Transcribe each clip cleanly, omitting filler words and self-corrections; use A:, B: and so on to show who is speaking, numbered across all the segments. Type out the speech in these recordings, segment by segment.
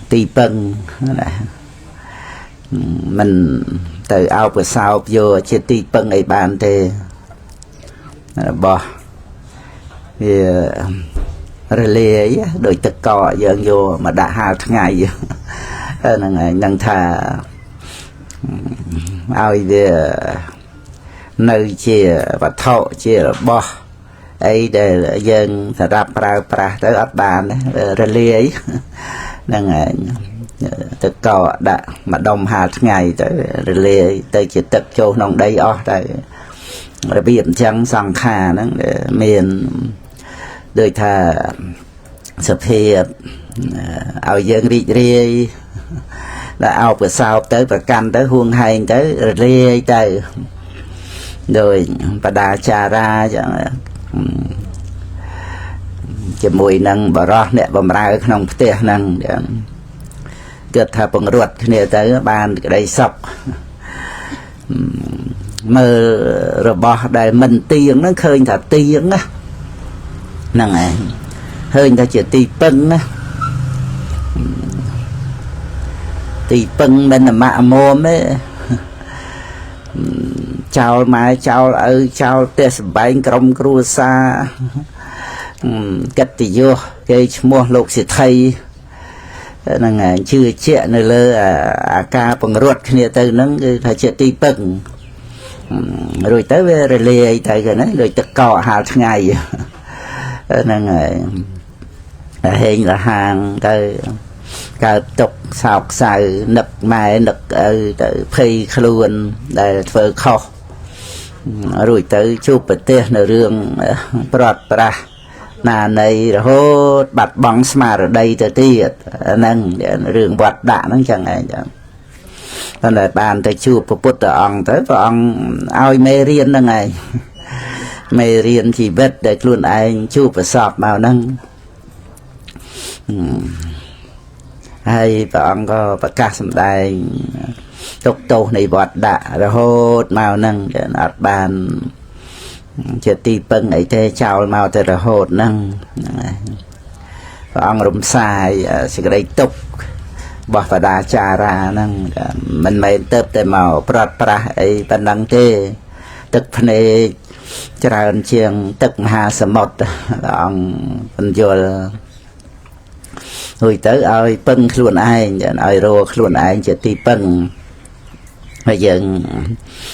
A: tì bưng mình từ ao bữa sau vô trên tì bưng ấy bàn thì bỏ vì rồi lê đôi tật cọ giờ vô mà đã 2 ngày nâng thà ao về nơi chia và thọ chia bỏ ấy để dân thật ra pra tới ấp bàn rồi lê ấy nâng tật cọ đã mà đông 2 ngày tới rồi lê tới chỉ tật châu nông đây đây rồi biển trắng sang khà nó miền đời thà sập hiệp ao dân đi rê là ao bữa sau tới và căn tới huông hành tới rê tới rồi và đà trà ra chỉ mùi nâng bỏ rót nè bầm ra không tiền nâng kết hợp bằng ruột nè tới bàn đây sọc mơ rồi bỏ đây mình tiếng nó khơi thật tiếng á nè hơi người ta chỉ tì pưng á tì pưng bên là mạ mồm ấy chào mai chào ở chào tết bánh trong cua sa cách thì vô cái mua lục sẽ thay là chưa chuyện nơi lơ ca bằng ruột kia từ nó phải chuyện tì pưng rồi tới rồi lê tại cái này rồi tất cọ 2 ngày nên hình là hàng cái tục sọc xài nực mai nực phi luôn để phơi khô rồi tới chụp bật tiền ở rương bọt ra là này hốt bật bóng smart ở đây tới tiệt nâng rương bọt đạn nó chẳng ai chẳng còn là bàn tới chụp bút ở ông tới và ông ai mê riêng là ngày mê riêng chỉ biết để luôn anh chụp và sọp màu nâng hay và ông có bật cả sầm đài tục tổ này bọt đạ rồi hốt màu nâng để nạt bàn chỉ tì pưng ấy thế chào màu thế rồi hốt nâng và ông rung xài sẽ cái đây tục bỏ và đá trà ra nâng mình mới tớp tới màu bọt pra ấy bên nâng tê tức này cho chiêng tức hà sầm một ông phân vô hồi tới ơi pưng luôn ai ơi rô luôn ai chỉ tì pưng bây giờ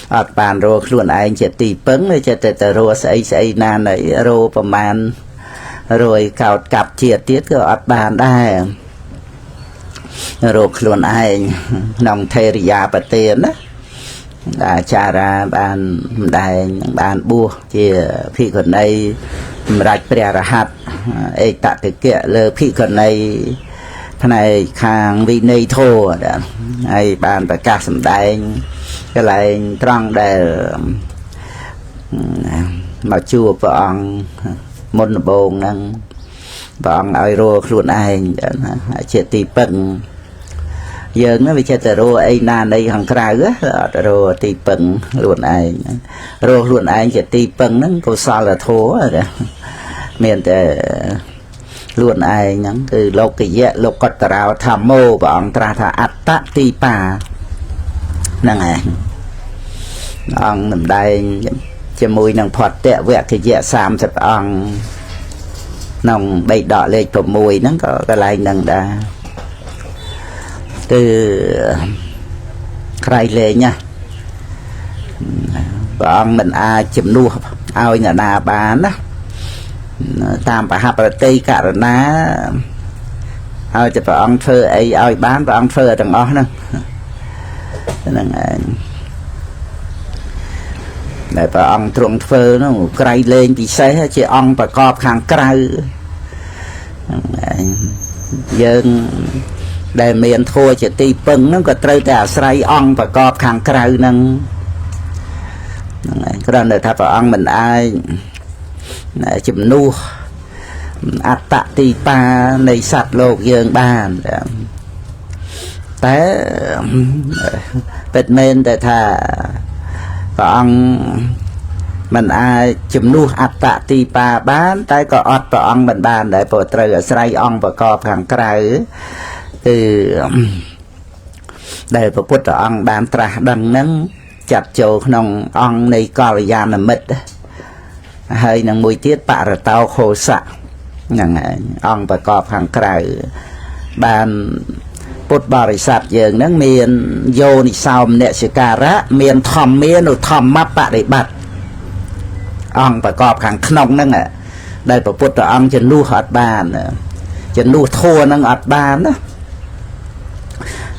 A: ở bàn rô luôn ai chỉ tì pưng để cho từ rô xây nan này rôประมาณrồi cào cặp chia tiết cái ở bàn đây rô luôn ai nòng thề riya bát tiền đó đã trả ra bàn bùa thì phi còn này rạch bè ra hạt ấy tạ cái kia lơ phi còn này này khang vi này thô ai bàn và cả sầm đại cái lại trăng để mà chùa vọng môn bồn năng vọng euro luôn ai chết tì pưng giờ nó bị chết rồi ai nan đây hàng cài á rồi tì pưng luôn ai rồi luôn ai chết tì pưng nó có sao là thố rồi miền để luôn ai nhắn từ lộc cái dễ lộc cọt rào tham mô và ông tra thà ắt tạ tì pa năng này ông nằm đây cho mùi năng phật tệ vẹt cái dễ xàm sập ông nòng bay đỏ lên của mùi nó có cái lại năng đa từ khai lệ nha và ông mình chìm nua ao nhà na bán á tam bà hạp ở tây cả rồi ná ao cho bà ông phơ ấy ao bán bà ông phơ ở đằng ó nè để bà ông trụng phơ nó cây lên thì xe chứ ông bà cọp hàng cây dân để miền thua chỉ tì pưng nó có trơi cả say ông bà cọp hàng cây nâng cái đó là thà bà ông mình ai chùm nu át tạ tì pa này sạch lột dương bàn té bệt men để thà ông mình ai chùm nu át tạ tì pa bán tay có ọt ông mình bàn để bộ trời ở say ông và cọp hàng cây គឺដែលព្រះពុទ្ធអង្គបានត្រាស់ដឹងហ្នឹងចាត់ចូលក្នុងអង្គនៃកល្យាណមិត្តហើយនឹងមួយទៀតបរតោខោសៈហ្នឹងហើយអង្គប្រកបខាងក្រៅបានពុទ្ធបរិស័ទយើងហ្នឹងមានយោនិសោមនសិការៈមានធម្មានុធម្មបដិបត្តិអង្គប្រកបខាងក្នុងហ្នឹងដែលព្រះពុទ្ធអង្គជំនួសអត់បានជំនួសធัวហ្នឹងអត់បានណា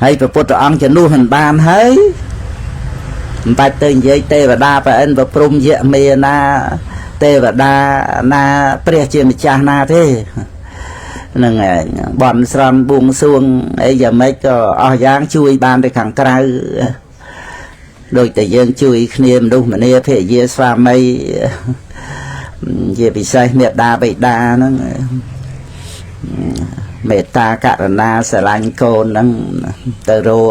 A: ហើយព្រះពុទ្ធអង្គជំនួសមិនបានហើយមិនបាច់ទៅនិយាយទេវតាប្រអិនប្រព្រំយមេណាទេវតាណាព្រះជាម្ចាស់ណាទេហ្នឹងឯងបន់ស្រន់បួងសួងអីយ៉ាងម៉េចក៏អស់យ៉ាងជួយបានទៅខាងក្រៅដូចតែយើងជួយគ្នាមនុស្សម្នាភរិយាស្វាមីជាពិសេសមេត្តាបិតាហ្នឹងមេត្តាករុណាស្រឡាញ់កូនហ្នឹងទៅរក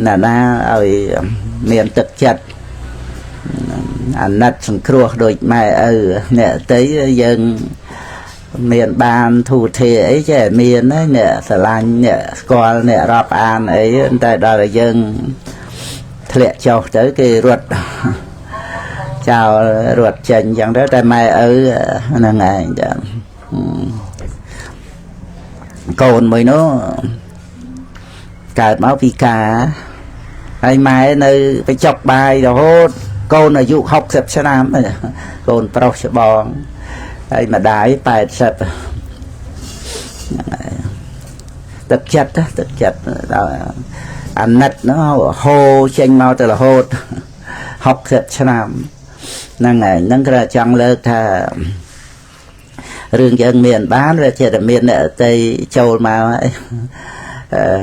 A: ណាឲ្យមានទឹកចិត្តអាណិតសង្គ្រោះដូចម៉ែឪអ្នកទៅយើងមានបានទូធាអីចេះមានអ្នកស្រឡាញ់អ្នកស្គាល់អ្នករាប់អានអីតែដល់តែយើងធ្លាក់ចុះទៅគេរត់ចោលរត់ចេញអញ្ចឹងទៅតែម៉ែឪហ្នឹងឯងចាកូនមួយនោះកើតមកពិការហើយម៉ែនៅទៅចុកបាយរហូតកូនអាយុ60ឆ្នាំកូនប្រុសច្បងហើយម្ដាយ80ទឹកចិត្តដល់អាណិតនោះហូរចេញមកទៅរហូត60ឆ្នាំហ្នឹងហើយហ្នឹងគឺចង់លើកថារឿងយើងមានបានវាជាតែមានអ្នកតីចូលមកហើយ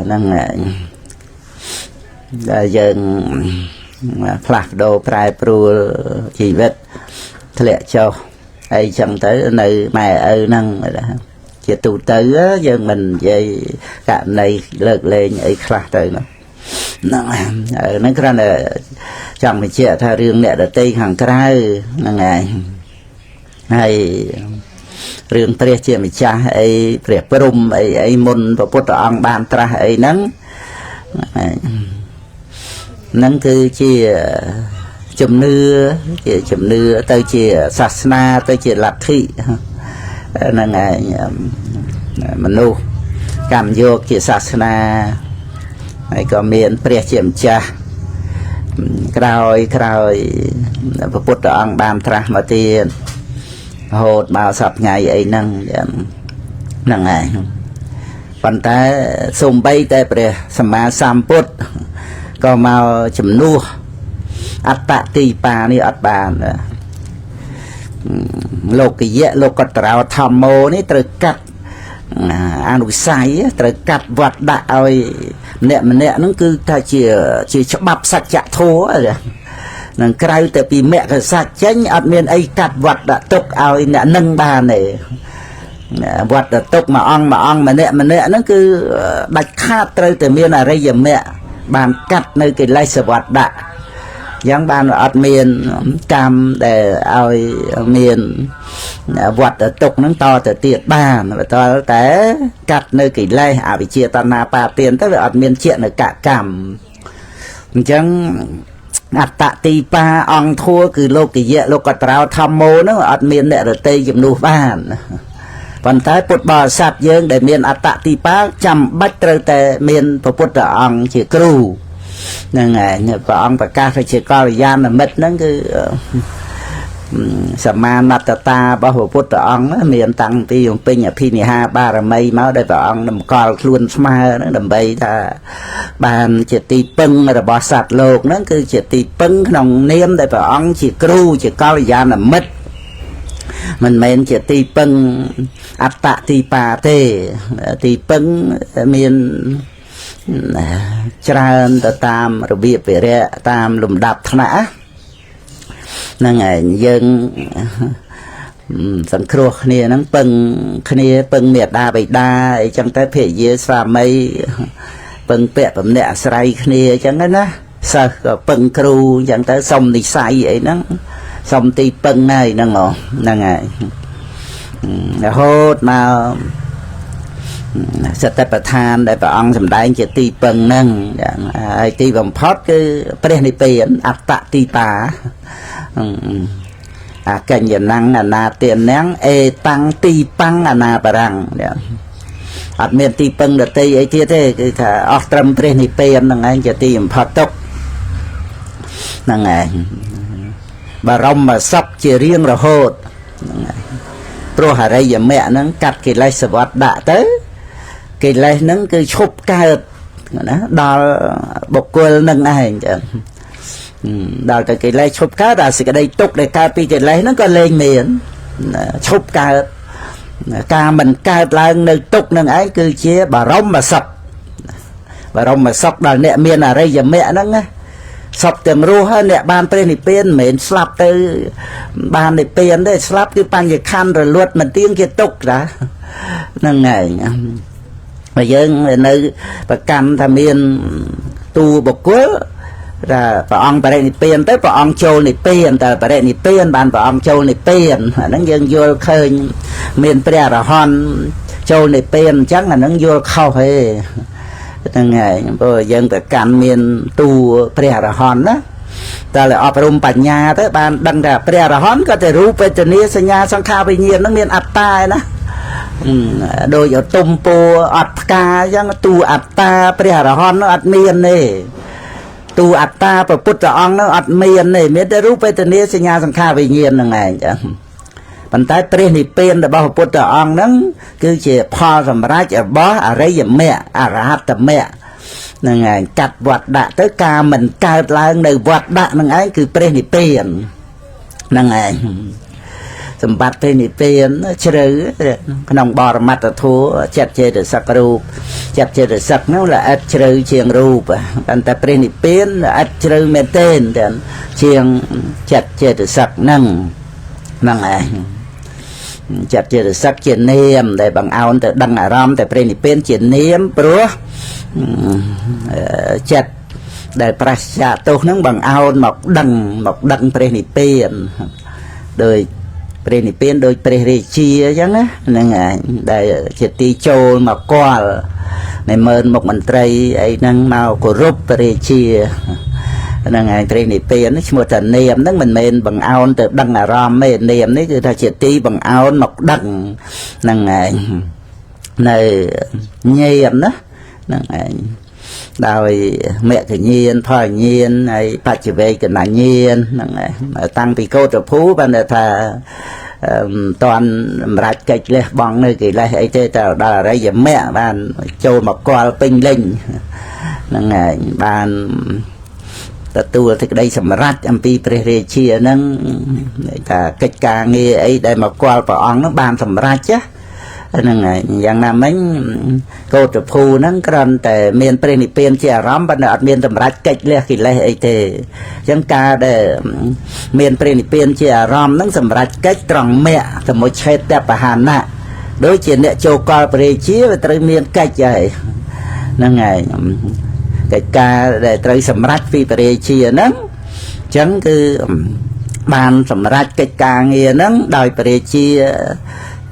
A: ហ្នឹងហើយដែលយើងផ្លាស់ប្ដូរប្រែប្រួលជីវិតធ្លាក់ចុះអីចឹងទៅនៅម៉ែឪហ្នឹងជាទូទៅយើងមិននិយាយករណីលើកលែងអីខ្លះទៅហ្នឹងគ្រាន់តែចង់បញ្ជាក់ថារឿងអ្នកដតីខាងក្រៅហ្នឹងឯងហើយរឿងព្រះជាម្ចាស់អីព្រះព្រំអីមុនព្រះពុទ្ធអង្គបានត្រាស់អីហ្នឹងហ្នឹងគឺជាជំនឿទៅជាសាសនាទៅជាលទ្ធិហ្នឹងឯងមនុស្សកម្មយកជាសាសនាហើយក៏មានព្រះជាម្ចាស់ក្រោយព្រះពុទ្ធអង្គបានត្រាស់មកទៀតរហូតមកសប្ថ្ងៃអីហ្នឹងហ្នឹងឯងប៉ុន្តែសូម្បីតែព្រះសម្មាសម្ពុទ្ធក៏មកជំនួសអត្តទីបានេះអត់បានលោកយៈលោកតរោធម្មោនេះត្រូវកាត់អនុស័យត្រូវកាត់វត្តដាក់ឲ្យម្នាក់ហ្នឹងគឺថាជាច្បាប់សច្ចធម៌នឹងក្រៅតែពីមគ្គសច្ចចេញអត់មានអីកាត់វត្តដាក់ទុកឲ្យអ្នកនឹងបានទេវត្តដាក់ទុកមួយអង្គម្នាក់ហ្នឹងគឺដាច់ខាតត្រូវតែមានអរិយមគ្គបានកាត់នៅកិលេសវត្តដាក់យ៉ាងបានអត់មានកម្មដែលឲ្យមានវត្តទុកហ្នឹងតទៅទៀតបានបន្តតែកាត់នៅកិលេសអវិជ្ជាតណ្ហាបាទានទៅវាអត់មានជានៅកកម្មអញ្ចឹងអត្តទីបាអង្គធัวគឺលោកយៈលោកតរោធម្មោហ្នឹងអត់មានអ្នករតីជំនួសបានប៉ុន្តែពុទ្ធបរិស័ទយើងដែលមានអត្តទីបាចាំបាច់ត្រូវតែមានព្រះពុទ្ធអង្គជាគ្រូហ្នឹងហើយព្រះអង្គប្រកាសថាជាកល្យាណមិត្តហ្នឹងគឺសមាណត្តតារបស់ព្រះពុទ្ធអង្គមានតាំងពីពេញអភិនិហាបារមីមកដែលព្រះអង្គតម្កល់ខ្លួនស្មើហ្នឹងដើម្បីថាបានជាទីពឹងរបស់សត្វលោកហ្នឹងគឺជាទីពឹងក្នុងនាមដែលព្រះអង្គជាគ្រូជាកល្យាណមិត្តមិនមែនជាទីពឹងអត្តទីបាទេទីពឹងមានច្រើនទៅតាមរបៀបវិរៈតាមលំដាប់ថ្នាក់ហ្នឹងឯងយើងសង្គ្រោះគ្នាហ្នឹងពឹងគ្នាពឹងមេត្តាបិតាអីចឹងទៅភរិយាស្វាមីពឹងពាក់បំណែកអាស្រ័យគ្នាអញ្ចឹងណាសិស្សក៏ពឹងគ្រូអញ្ចឹងទៅសុំនិស្ស័យអីហ្នឹងសុំទីពឹងហើយហ្នឹងហ៎ហ្នឹងហើយរហូតមក សតិប្បដ្ឋានដែលព្រះអង្គសម្ដែងជាទីពឹងហ្នឹងហើយទីបំផុតគឺព្រះនិព្វានអត្តទីតាអាកញ្ញណੰអនាទានំអេតាំងទីប៉ੰងអនាបរੰអត់មានទីពឹងដតីអីទៀតទេគឺថាអស់ត្រឹមព្រះនិព្វានហ្នឹងឯងជាទីបំផុតទុកហ្នឹងឯងបរមសុខជារៀងរហូតហ្នឹងឯងព្រោះអរិយមគ្គហ្នឹងកាត់កិលេសវត្តដាក់ទៅកិលេសហ្នឹងគឺឈប់កើតណាដល់បុគ្គលនឹងឯងចឹងដល់តែកិលេសឈប់កើតអាសេចក្តីទុក្ខដែលកើតពីកិលេសហ្នឹងក៏លែងមានឈប់កើតការមិនកើតឡើងនៅទុក្ខនឹងឯងគឺជាបរមសុខបរមសុខដល់អ្នកមានអរិយមគ្គហ្នឹងណាសុខទាំងរស់ហើយអ្នកបានព្រះនិព្វានមិនមែនស្លាប់ទៅបាននិព្វានទេស្លាប់គឺបញ្ញខណ្ឌរលត់មិនទៀងជាទុក្ខតាហ្នឹងឯងហើយយើងនៅប្រកាន់ថាមានទូបុគ្គលថាព្រះអង្គបរិនិព្វានទៅព្រះអង្គចូលនិព្វានតែបរិនិព្វានបានព្រះអង្គចូលនិព្វានអាហ្នឹងយើងយល់ឃើញមានព្រះអរហន្តចូលនិព្វានអញ្ចឹងអាហ្នឹងយល់ខុសទេហ្នឹងហើយព្រោះយើងប្រកាន់មានទូព្រះអរហន្តណាតែលើអប់រំបញ្ញាទៅបានដឹងថាព្រះអរហន្តក៏តែរូបវេទនាសញ្ញាសង្ខារវិញ្ញាណហ្នឹងមានអត្តាឯណាដោយឲ្យទុំពោអត់ផ្កាអញ្ចឹងទូអត្តាព្រះអរហន្តនោះអត់មានទេទូអត្តាព្រះពុទ្ធអង្គនោះអត់មានទេមានតែរូបវេទនាសញ្ញាសង្ខារវិញ្ញាណហ្នឹងឯងចឹងប៉ុន្តែព្រះនិព្វានរបស់ព្រះពុទ្ធអង្គហ្នឹងគឺជាផលសម្រេចរបស់អរិយមគ្គអរហត្តមគ្គហ្នឹងឯងកាត់វត្តដាក់ទៅការមិនកើតឡើងនៅវត្តដាក់ហ្នឹងឯងគឺព្រះនិព្វានហ្នឹងឯងសម្បត្តិព្រះនិព្វានជ្រៅក្នុងបរមត្តធម៌ចិត្តចេតសិករូបចិត្តចេតសិកនោះល្អិតជ្រៅជាងរូបប៉ុន្តែព្រះនិព្វានល្អិតជ្រៅមែនទែនជាងចិត្តចេតសិកហ្នឹងហ្នឹងឯងចិត្តចេតសិកជានាមដែលបង្អោនទៅដឹងអារម្មណ៍តែព្រះនិព្វានជានាមព្រោះចិត្តដែលប្រាសចាកទោសហ្នឹងបង្អោនមកដឹងព្រះនិព្វានដោយព្រះនិព្វានដោយព្រះរាជាអញ្ចឹងណាហ្នឹងហើយដែលជាទីចូលមកគាល់នៃមើលមុខមន្ត្រីអីហ្នឹងមកគោរពព្រះរាជាហ្នឹងហើយព្រះនិព្វានឈ្មោះថានាមហ្នឹងមិនមែនបង្អោនទៅដឹងអារម្មណ៍ទេនាមនេះគឺថាជាទីបង្អោនមកដឹងហ្នឹងហើយនៅញាមណាហ្នឹងហើយដោយមគ្គញាណផលញាណហើយបច្ចវេកណញាណហ្នឹងហើយតាំងពីកោតភូបានថាតន់សម្រាប់កិច្ចលះបង់នៅកិលេសអីទេតែដល់អរិយមគ្គបានចូលមកគាល់ពេញលេញហ្នឹងហើយបានទទួលសេចក្តីសម្រេចអំពីព្រះរាជាហ្នឹងថាកិច្ចការងារអីដែលមកគាល់ព្រះអង្គហ្នឹងបានសម្រេចណាហ្នឹងហើយយ៉ាងណាមិញកោតភូហ្នឹងគ្រាន់តែមានព្រះនិព្វានជាអារម្មណ៍ប៉ុន្តែអត់មានសម្រេចកិច្ចលះកិលេសអីទេអញ្ចឹងការដែលមានព្រះនិព្វានជាអារម្មណ៍ហ្នឹងសម្រេចកិច្ចត្រង់មគ្គសមុច្ឆេតបហានៈដូចជាអ្នកចូលកលព្រះរាជាវាត្រូវមានកិច្ចហើយហ្នឹងហើយកិច្ចការដែលត្រូវសម្រេចពីព្រះរាជាហ្នឹងអញ្ចឹងគឺបានសម្រេចកិច្ចការងារហ្នឹងដោយព្រះរាជា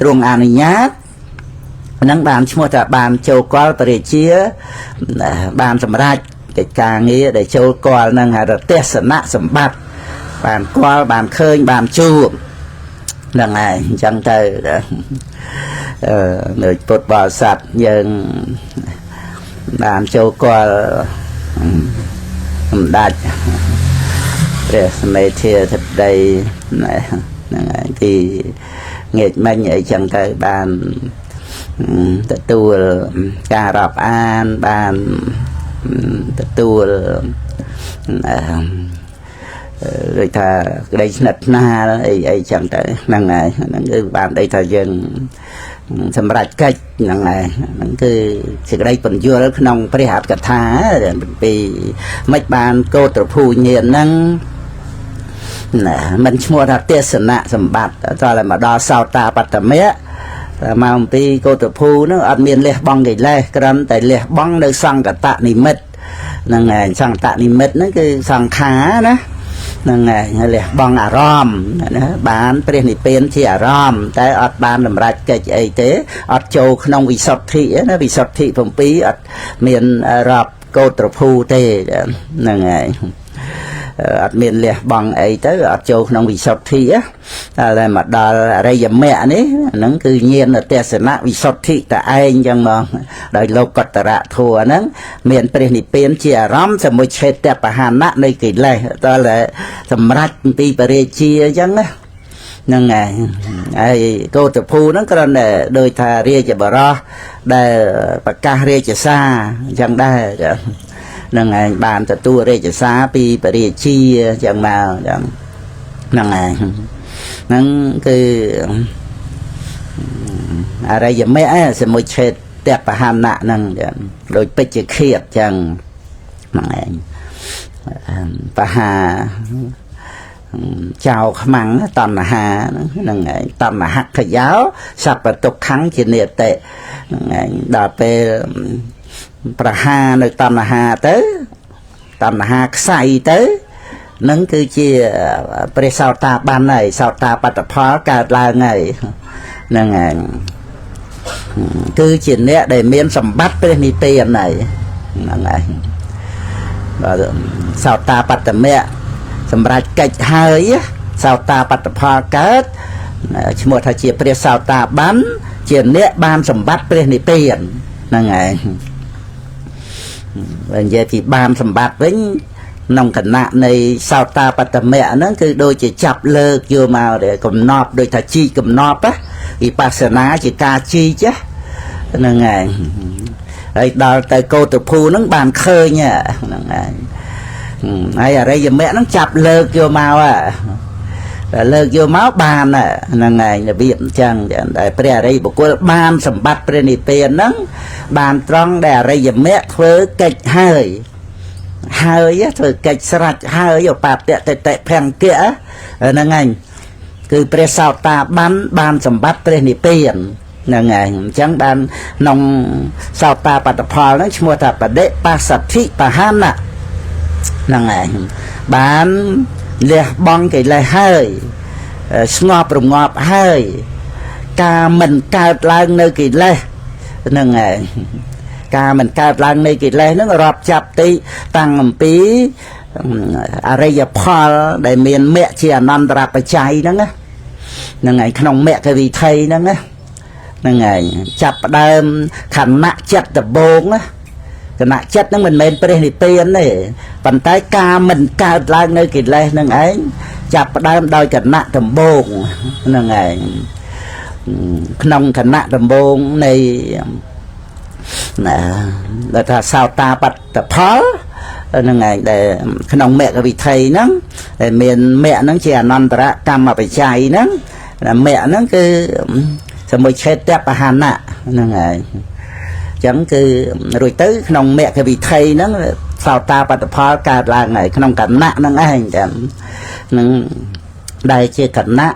A: ទ្រង់អនុញ្ញាតហ្នឹងបានឈ្មោះថាបានចូលកលព្រះរាជាបានសម្រេចកិច្ចការងារដែលចូលកលហ្នឹងហៅថាទេសនៈសម្បត្តិបានកលបានឃើញបានជួបហ្នឹងហើយអញ្ចឹងទៅនៅពុទ្ធបរិស័ទយើងបានចូលកលសម្ដេចព្រះសមេធាធិបតីហ្នឹងហើយទីងាកមិញអីចឹងទៅបានទទួលការរាប់អានបានទទួលដូចថាក្តីស្និទ្ធស្នាលអីចឹងទៅហ្នឹងហើយហ្នឹងគឺបានដីថាយើងសម្រាប់កិច្ចហ្នឹងហើយហ្នឹងគឺសេចក្តីពន្យល់ក្នុងព្រះអត្ថកថាពីមិនបានកោត្រភូញាណហ្នឹងណាមិនឈ្មោះថាទេសនៈសម្បត្តិតើមកដល់សោតាបត្តមៈមកអំពីកោតភូហ្នឹងអត់មានលះបង់កិលេសគ្រាន់តែលះបង់នៅសង្កតនិមិត្តហ្នឹងហើយសង្កតនិមិត្តហ្នឹងគឺសង្ខារណា ហ្នឹងហើយលះបង់អារម្មណ៍ណាបានព្រះនិព្វានជាអារម្មណ៍តែអត់បានសម្រេចកិច្ចអីទេអត់ចូលក្នុងវិសុទ្ធិណាវិសុទ្ធិ7អត់មានរាប់កោត្រភូទេហ្នឹងហើយអត់មានលះបង់អីទៅអត់ចូលក្នុងវិសុទ្ធិតែមកដល់អរិយមគ្គនេះហ្នឹងគឺញាណទស្សនៈវិសុទ្ធិតែឯងចឹងមកដោយលោកតរៈធัวហ្នឹងមានព្រះនិព្វានជាអារម្មណ៍សមុច្ឆេតបហានៈនៃកិលេសដល់សម្រេចពីបរិជាអញ្ចឹងណាហ្នឹងហើយកោតភូហ្នឹងគ្រាន់តែដោយថារាជបរោះដែលប្រកាសរាជសារអញ្ចឹងដែរហ្នឹងឯងបានទទួលរាជសារពីបរិជាចឹងមកចឹងហ្នឹងឯងហ្នឹងគឺអរិយមគ្គសមុច្ឆេតបហានៈហ្នឹងដូចពេជ្ជឃាតចឹងហ្នឹងឯងបហាចៅខ្មាំងតណ្ហាហ្នឹងឯងតណ្ហខយោសពទុក្ខំជានិតិហ្នឹងឯងដល់ពេលប្រហានៅតណ្ហាទៅតណ្ហាខ្សៃទៅនឹងគឺជាព្រះសោតាបានហើយសោតាបត្តផលកើតឡើងហើយហ្នឹងហើយគឺជាអ្នកដែលមានសម្បត្តិព្រះនិព្វានហើយហ្នឹងហើយសោតាបត្តមៈសម្រាប់កិច្ចហើយសោតាបត្តផលកើតឈ្មោះថាជាព្រះសោតាបានជាអ្នកបានសម្បត្តិព្រះនិព្វានហ្នឹងហើយបើនិយាយពីបានសម្បត្តិវិញក្នុងគណៈនៃសោតាបត្តមៈហ្នឹងគឺដូចជាចាប់លើកយកមកដែលកំណប់ដូចថាជីកកំណប់វិបស្សនាជាការជីកហ្នឹងហើយដល់ទៅកោតភូហ្នឹងបានឃើញហ្នឹងហើយអរិយមគ្គហ្នឹងចាប់លើកយកមកលើកយកមកបានហ្នឹងហើយរបៀបអញ្ចឹងដែលព្រះអរិយបុគ្គលបានសម្បត្តិព្រះនិព្វានហ្នឹងបានត្រង់ដែលអរិយមគ្គធ្វើកិច្ចហើយធ្វើកិច្ចស្រេចហើយឧបតតិតិភង្គៈហ្នឹងហើយគឺព្រះសោតាបានសម្បត្តិព្រះនិព្វានហ្នឹងហើយអញ្ចឹងបានក្នុងសោតាបត្តផលហ្នឹងឈ្មោះថាបដិបស្សទ្ធិបហានៈហ្នឹងហើយបានលះបង់កិលេសហើយស្ងប់រងាប់ហើយការមិនកើតឡើងនៅកិលេសហ្នឹងហើយការមិនកើតឡើងនៃកិលេសហ្នឹងរាប់ចាប់ទីតាំងអំពីអរិយផលដែលមានមគ្គជាអនន្តរបច្ច័យហ្នឹងហ្នឹងហើយក្នុងមគ្គវិថីហ្នឹងហ្នឹងហើយចាប់ផ្ដើមខណៈចិត្តដំបូងគណៈចិត្តហ្នឹងមិនមែនព្រះនិព្វានទេប៉ុន្តែការមិនកើតឡើងនៅកិលេសហ្នឹងឯងចាប់ផ្ដើមដោយគណៈដំបូងហ្នឹងឯងក្នុងគណៈដំបូងនៃដែលថាសោតាបត្តផលហ្នឹងឯងដែលក្នុងមគ្គវិថីហ្នឹងដែលមានមគ្គហ្នឹងជាអនន្តរកម្មបច្ច័យហ្នឹងមគ្គហ្នឹងគឺសមុច្ឆេតបហានៈហ្នឹងឯងចឹងគឺរួចទៅក្នុងមគ្គវិថីហ្នឹងសោតាបត្តផលកើតឡើងហើយក្នុងគណៈហ្នឹងឯងចឹងនឹងដែលជាគណៈ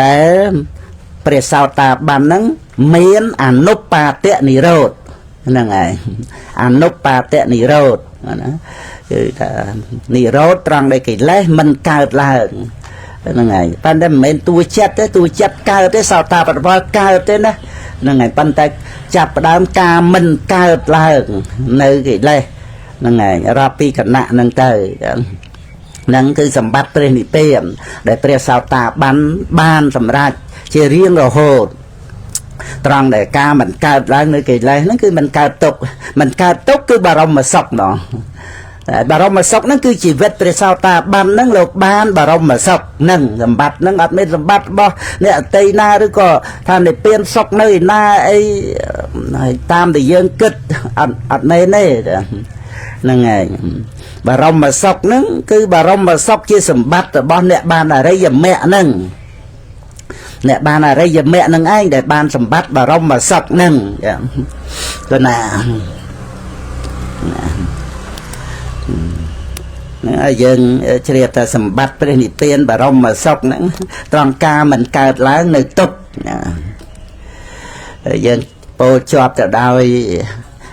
A: ដែលព្រះសោតាបានហ្នឹងមានអនុបាទនិរោធហ្នឹងឯងអនុបាទនិរោធណាគឺថានិរោធត្រង់ដែលកិលេសមិនកើតឡើងហ្នឹងហើយប៉ុន្តែមិនមែនតួចិត្តទេតួចិត្តកើតទេសោតាបត្តផលកើតទេណាហ្នឹងហើយប៉ុន្តែចាប់ផ្ដើមការមិនកើតឡើងនៅកិលេសហ្នឹងហើយរាប់ពីគណៈហ្នឹងទៅហ្នឹងគឺសម្បត្តិព្រះនិព្វានដែលព្រះសោតាបានសម្រេចជារៀងរហូតត្រង់ដែលការមិនកើតឡើងនៅកិលេសហ្នឹងគឺមិនកើតទុក្ខមិនកើតទុក្ខគឺបរមសុខហ្មងបរមសុខហ្នឹងគឺជីវិតព្រះសោតាបានហ្នឹងលោកបានបរមសុខហ្នឹងសម្បត្តិហ្នឹងអត់មានសម្បត្តិរបស់អ្នកអតីណាឬក៏ថានិព្វានសុខនៅឯណាអីតាមដែលយើងគិតអត់មែនទេហ្នឹងហើយបរមសុខហ្នឹងគឺបរមសុខជាសម្បត្តិរបស់អ្នកបានអរិយមគ្គហ្នឹងអ្នកបានអរិយមគ្គហ្នឹងឯងដែលបានសម្បត្តិបរមសុខហ្នឹងគឺណាយើងជ្រាបថាសម្បត្តិព្រះនិព្វានបរមសុខហ្នឹងត្រង់ការមិនកើតឡើងនៅទុក្ខយើងពោលជាប់ទៅដោយ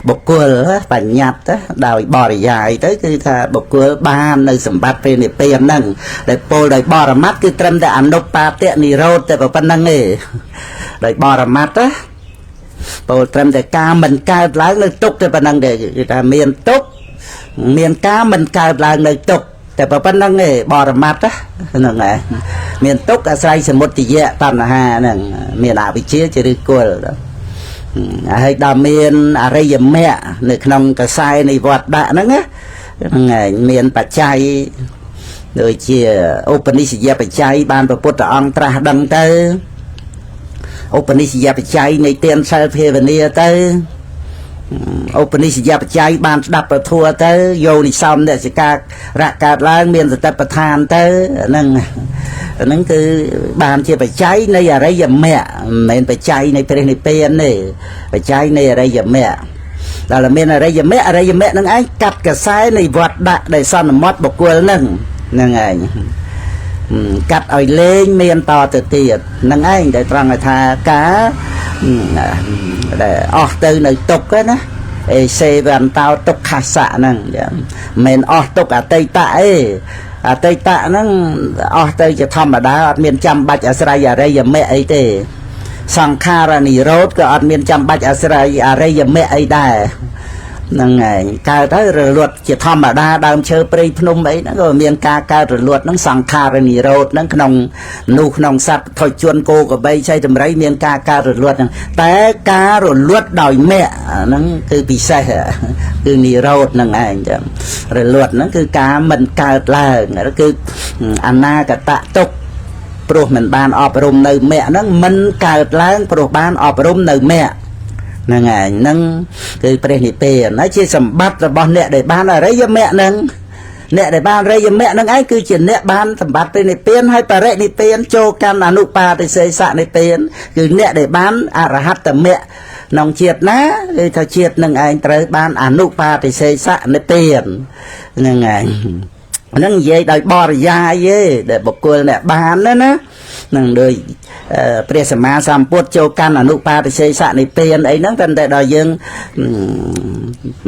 A: បុគ្គលបញ្ញត្តិដោយបរិយាយទៅគឺថាបុគ្គលបាននៅសម្បត្តិពេលនិព្វានហ្នឹងដែលពោលដោយបរមត្ថគឺត្រឹមតែអនុបាទនិរោធតែប៉ុណ្្នឹងទេដោយបរមត្ថពោលត្រឹមតែការមិនកើតឡើងនៅទុក្ខតែប៉ុណ្្នឹងទេគឺថាមានទុក្ខមានការមិនកើតឡើងនៅទុក្ខតែប៉ុណ្្នឹងឯងបរមត្ថហ្នឹងឯងមានទុក្ខអាស្រ័យសមុទយៈតណ្ហាហ្នឹងមានអវិជ្ជាជាឫសគល់ហើយដល់មានអរិយមគ្គនៅក្នុងកសែនៃវត្តដាក់ហ្នឹងហ្នឹងឯងមានបច្ច័យដូចជាឧបនិស្សយបច្ច័យបានព្រះពុទ្ធអង្គត្រាស់ដឹងទៅឧបនិស្សយបច្ច័យនៃទានសិលភាវនាទៅឧបនិស្សយបច្ច័យបានស្ដាប់ប្រធัวទៅយោនិសោមអ្នកសិការៈកើតឡើងមានសតិប្បដ្ឋានទៅហ្នឹងគឺបានជាបច្ច័យនៃអរិយមគ្គមិនមែនបច្ច័យនៃព្រះនិព្វានទេបច្ច័យនៃអរិយមគ្គដល់មានអរិយមគ្គហ្នឹងឯងកាត់កសែនៃវត្តដាក់ដែលសន្មត់បុគ្គលហ្នឹងឯងកាត់ឲ្យលេងមានតទៅទៀតហ្នឹងឯងដែលត្រង់ថាការដែលអស់ទៅនៅទុក្ខណាអេសេវន្តោទុក្ខសៈហ្នឹងមិនមែនអស់ទុក្ខអតីតៈទេអតីតៈហ្នឹងអស់ទៅជាធម្មតាអត់មានចាំបាច់អាស្រ័យអរិយមគ្គអីទេសង្ខារនិរោធក៏អត់មានចាំបាច់អាស្រ័យអរិយមគ្គអីដែរហ្នឹងឯងកើតទៅរលត់ជាធម្មតាដើមឈើព្រៃភ្នំអីហ្នឹងក៏មានការកើតរលត់ហ្នឹងសង្ខារនិរោធហ្នឹងក្នុងមនុស្សក្នុងសត្វថុជន គោក្របីឆៃតម្រៃមានការកើតរលត់ហ្នឹងតែការរលត់ដោយមគ្គហ្នឹងគឺពិសេសគឺនិរោធហ្នឹងឯងចឹងរលត់ហ្នឹងគឺការមិនកើតឡើងគឺអនាគតទុក្ខព្រោះមិនបានអប់រំនៅមគ្គហ្នឹងមិនកើតឡើងព្រោះបានអប់រំនៅមគ្គហ្នឹងឯងហ្នឹងគឺព្រះនិព្វានហើយជាសម្បត្តិរបស់អ្នកដែលបានអរិយមគ្គហ្នឹងអ្នកដែលបានអរិយមគ្គហ្នឹងឯងគឺជាអ្នកបានសម្បត្តិព្រះនិព្វានហើយបរិនិព្វានចូលកាន់អនុបាទិសេសនិព្វានគឺអ្នកដែលបានអរហត្តមគ្គក្នុងជាតិណាគឺថាជាតិនឹងឯងត្រូវបានអនុបាទិសេសនិព្វានហ្នឹងឯងហ្នឹងនិយាយដោយបរិយាយទេដែលបុគ្គលអ្នកបានណានឹងដូចព្រះសម្មាសម្ពុទ្ធចូលកាន់អនុបាទិសេសនិព្វានអីហ្នឹងតែដល់យើង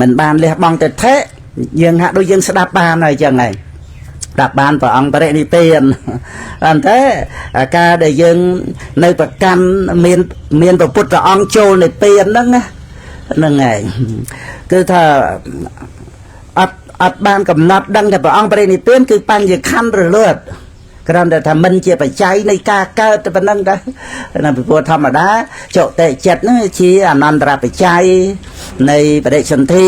A: មិនបានលះបង់ទិដ្ឋិយើងហាក់ដូចយើងស្ដាប់បានហើយចឹងហើយស្ដាប់បានព្រះអង្គបរិនិព្វានប៉ុន្តែការដែលយើងនៅប្រកាន់មានព្រះពុទ្ធអង្គចូលនិព្វានហ្នឹងហ្នឹងឯងគឺថាអត់បានកំណត់ដឹងថាព្រះអង្គបរិនិព្វានគឺបញ្ញខណ្ឌរលត់គ្រាន់តែថាមិនជាបច្ច័យនៃការកើតតែប៉ុណ្្នឹងដែរណាពីព្រោះធម្មតាចុតិចិត្តហ្នឹងជាអនន្តរបច្ច័យនៃបដិសន្ធិ